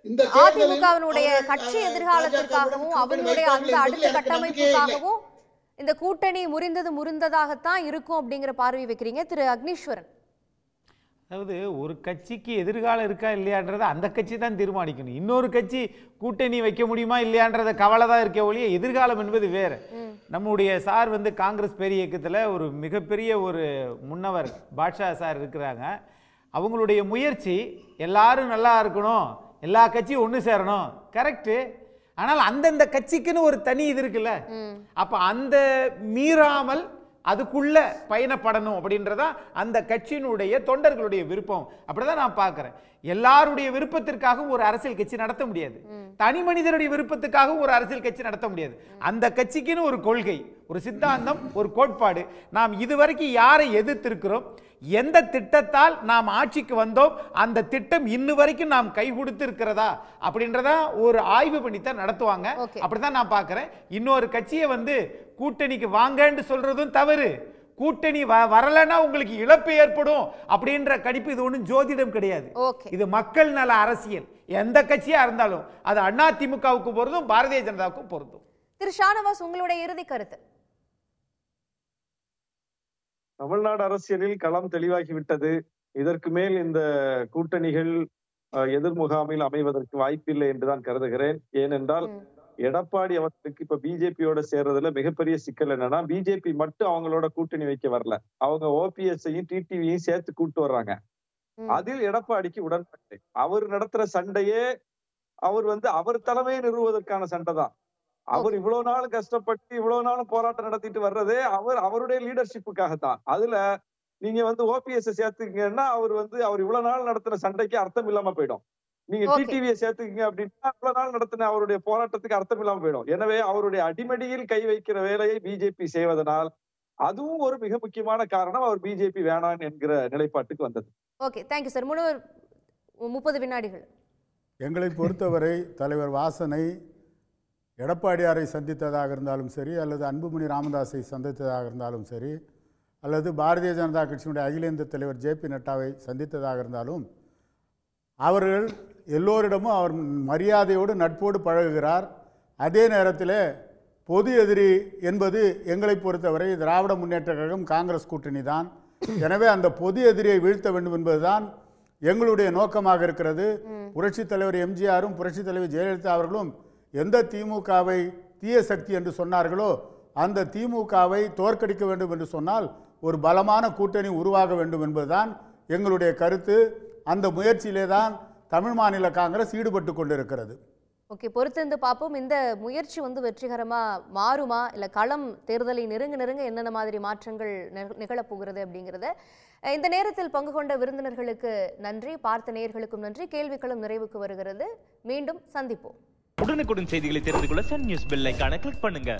இந்த அதிமுகவினுடைய கட்சி எதிர்காலத்திற்காகவும் அவர்களுடைய அந்த அடுத்த கட்டமைப்புக்காகவும் இந்த கூட்டணி முறிந்ததாகத்தான் இருக்கும் அப்படிங்கிற பார்வை வைக்கிறீங்க திரு அக்னீஸ்வரன். அதாவது ஒரு கட்சிக்கு எதிர்காலம் இருக்கா இல்லையான்றதை அந்த கட்சி தான் தீர்மானிக்கணும். இன்னொரு கட்சி கூட்டணி வைக்க முடியுமா இல்லையான்றத கவலை தான் இருக்க ஒழிய எதிர்காலம் என்பது வேறு. நம்முடைய சார் காங்கிரஸ் பேர் இயக்கத்தில் ஒரு மிகப்பெரிய ஒரு முன்னவர் பாட்ஷா சார் இருக்கிறாங்க. அவங்களுடைய முயற்சி எல்லாரும் நல்லா இருக்கணும், எல்லா கட்சியும் ஒன்று சேரணும், கரெக்டு. ஆனால் அந்தந்த கட்சிக்குன்னு ஒரு தனி இது இருக்குல்ல, அப்போ அந்த மீறாமல் அதுக்குள்ள பயணப்படணும் அப்படின்றதா அந்த கட்சியினுடைய தொண்டர்களுடைய விருப்பம். அப்படிதான் நான் பார்க்கிறேன். எல்லாருடைய விருப்பத்திற்காகவும் ஒரு அரசியல் கட்சி நடத்த முடியாது, தனி மனிதருடைய விருப்பத்துக்காகவும் ஒரு அரசியல் கட்சி நடத்த முடியாது. அந்த கட்சிக்குன்னு ஒரு கொள்கை, ஒரு சித்தாந்தம், ஒரு கோட்பாடு. நாம் இதுவரைக்கும் யாரை எதிர்த்திருக்கிறோம், எந்த திட்டத்தால் நாம் ஆட்சிக்கு வந்தோம், அந்த திட்டம் இன்னு வரைக்கும் நாம் கை கொடுத்து இருக்கிறதா அப்படின்றதா ஒரு ஆய்வு பண்ணித்தான் நடத்துவாங்க. அப்படிதான் நான் பார்க்கிறேன். இன்னொரு கட்சியை கூட்டணிக்கு வாங்கன்னு சொல்றதும் தவறு. கூட்டணி வரலன்னா உங்களுக்கு இழப்பு ஏற்படும் அப்படின்ற கணிப்பு இது ஒன்றும் ஜோதிடம் கிடையாது. இது மக்கள் நல அரசியல். எந்த கட்சியா இருந்தாலும் அது அதிமுகவுக்கு பொருந்தும், பாரதிய ஜனதாவுக்கும் பொருந்தும். திரு ஷானவாஸ், உங்களுடைய இறுதி கருத்து. தமிழ்நாடு அரசியலில் களம் தெளிவாகிவிட்டது. இதற்கு மேல் இந்த கூட்டணிகள் எதிர் முகாமில் அமைவதற்கு வாய்ப்பில்லை என்றுதான் கருதுகிறேன். ஏனென்றால் எடப்பாடி அவர்களுக்கு இப்ப பிஜேபியோட சேர்றதுல மிகப்பெரிய சிக்கல் என்னன்னா, பிஜேபி மட்டும் அவங்களோட கூட்டணி வைக்க வரல, அவங்க ஓபிஎஸ்ஐயும் டிடிவியையும் சேர்த்து கூட்டு வர்றாங்க. அதில் எடப்பாடிக்கு உடன்பாடு. அவர் நடத்துற சண்டையே அவர் அவர் தலைமையை நிறுவுவதற்கான சண்டை தான். அவர் இவ்வளவு நாள் கஷ்டப்பட்டு இவ்வளவு நாளும் போராட்டம் நடத்திட்டு வர்றதே அவருடைய லீடர்ஷிப்புக்காகத்தான். அதுல நீங்க ஓபிஎஸ் சேர்த்துக்கீங்கன்னா அவர் இவ்வளவு நாள் நடத்தின சண்டைக்கு அர்த்தம் இல்லாம போயிடும். நீங்க டிடிவியை சேர்த்துக்கீங்க அப்படின்னா இவ்வளவு நாள் நடத்தின அவருடைய போராட்டத்துக்கு அர்த்தம் இல்லாம போயிடும். எனவே அவருடைய அடிமடியில் கை வைக்கிற வேலையை பிஜேபி செய்வதனால் அதுவும் ஒரு மிக முக்கியமான காரணம் அவர் பிஜேபி வேணாம் என்கிற நிலைப்பாட்டுக்கு வந்தது. Okay, thank you sir. 30 வினாடிகள். எங்களை பொறுத்தவரை தலைவர் வாசனை எடப்பாடியாரை சந்தித்ததாக இருந்தாலும் சரி, அல்லது அன்புமணி ராமதாஸை சந்தித்ததாக இருந்தாலும் சரி, அல்லது பாரதிய ஜனதா கட்சியினுடைய அகில இந்திய தலைவர் ஜே.பி. நட்டாவை சந்தித்ததாக இருந்தாலும் அவர்கள் எல்லோரிடமும் அவர் மரியாதையோடு நட்போடு பழகுகிறார். அதே நேரத்தில் பொது எதிரி என்பது எங்களை பொறுத்தவரை திராவிட முன்னேற்ற கழகம் காங்கிரஸ் கூட்டணி தான். எனவே அந்த பொது எதிரியை வீழ்த்த வேண்டும் என்பதுதான் எங்களுடைய நோக்கமாக இருக்கிறது. புரட்சித் தலைவர் எம்ஜிஆரும் புரட்சித் தலைவர் ஜெயலலிதா அவர்களும் எந்த திமுகவை தீய சக்தி என்று சொன்னார்களோ அந்த திமுகவை தோற்கடிக்க வேண்டும் என்று சொன்னால் ஒரு பலமான கூட்டணி உருவாக வேண்டும் என்பதுதான் எங்களுடைய கருத்து. அந்த முயற்சியிலே தான் தமிழ் மாநில காங்கிரஸ் ஈடுபட்டு கொண்டிருக்கிறது. ஓகே, பொறுத்திருந்து பார்ப்போம். இந்த முயற்சி வெற்றிகரமா மாறுமா, இல்லை களம் தேர்தலை நெருங்க என்னென்ன மாதிரி மாற்றங்கள் நிகழப்போகிறது அப்படிங்கிறத. இந்த நேரத்தில் பங்கு கொண்ட விருந்தினர்களுக்கு நன்றி, பார்த்த நேயர்களுக்கும் நன்றி. கேள்விகளும் நிறைவுக்கு வருகிறது. மீண்டும் சந்திப்போம். உடனுக்குடன் செய்திகளை தெரிந்து கொள்ள சன் நியூஸ் பெல் ஐகானை கிளிக் பண்ணுங்க.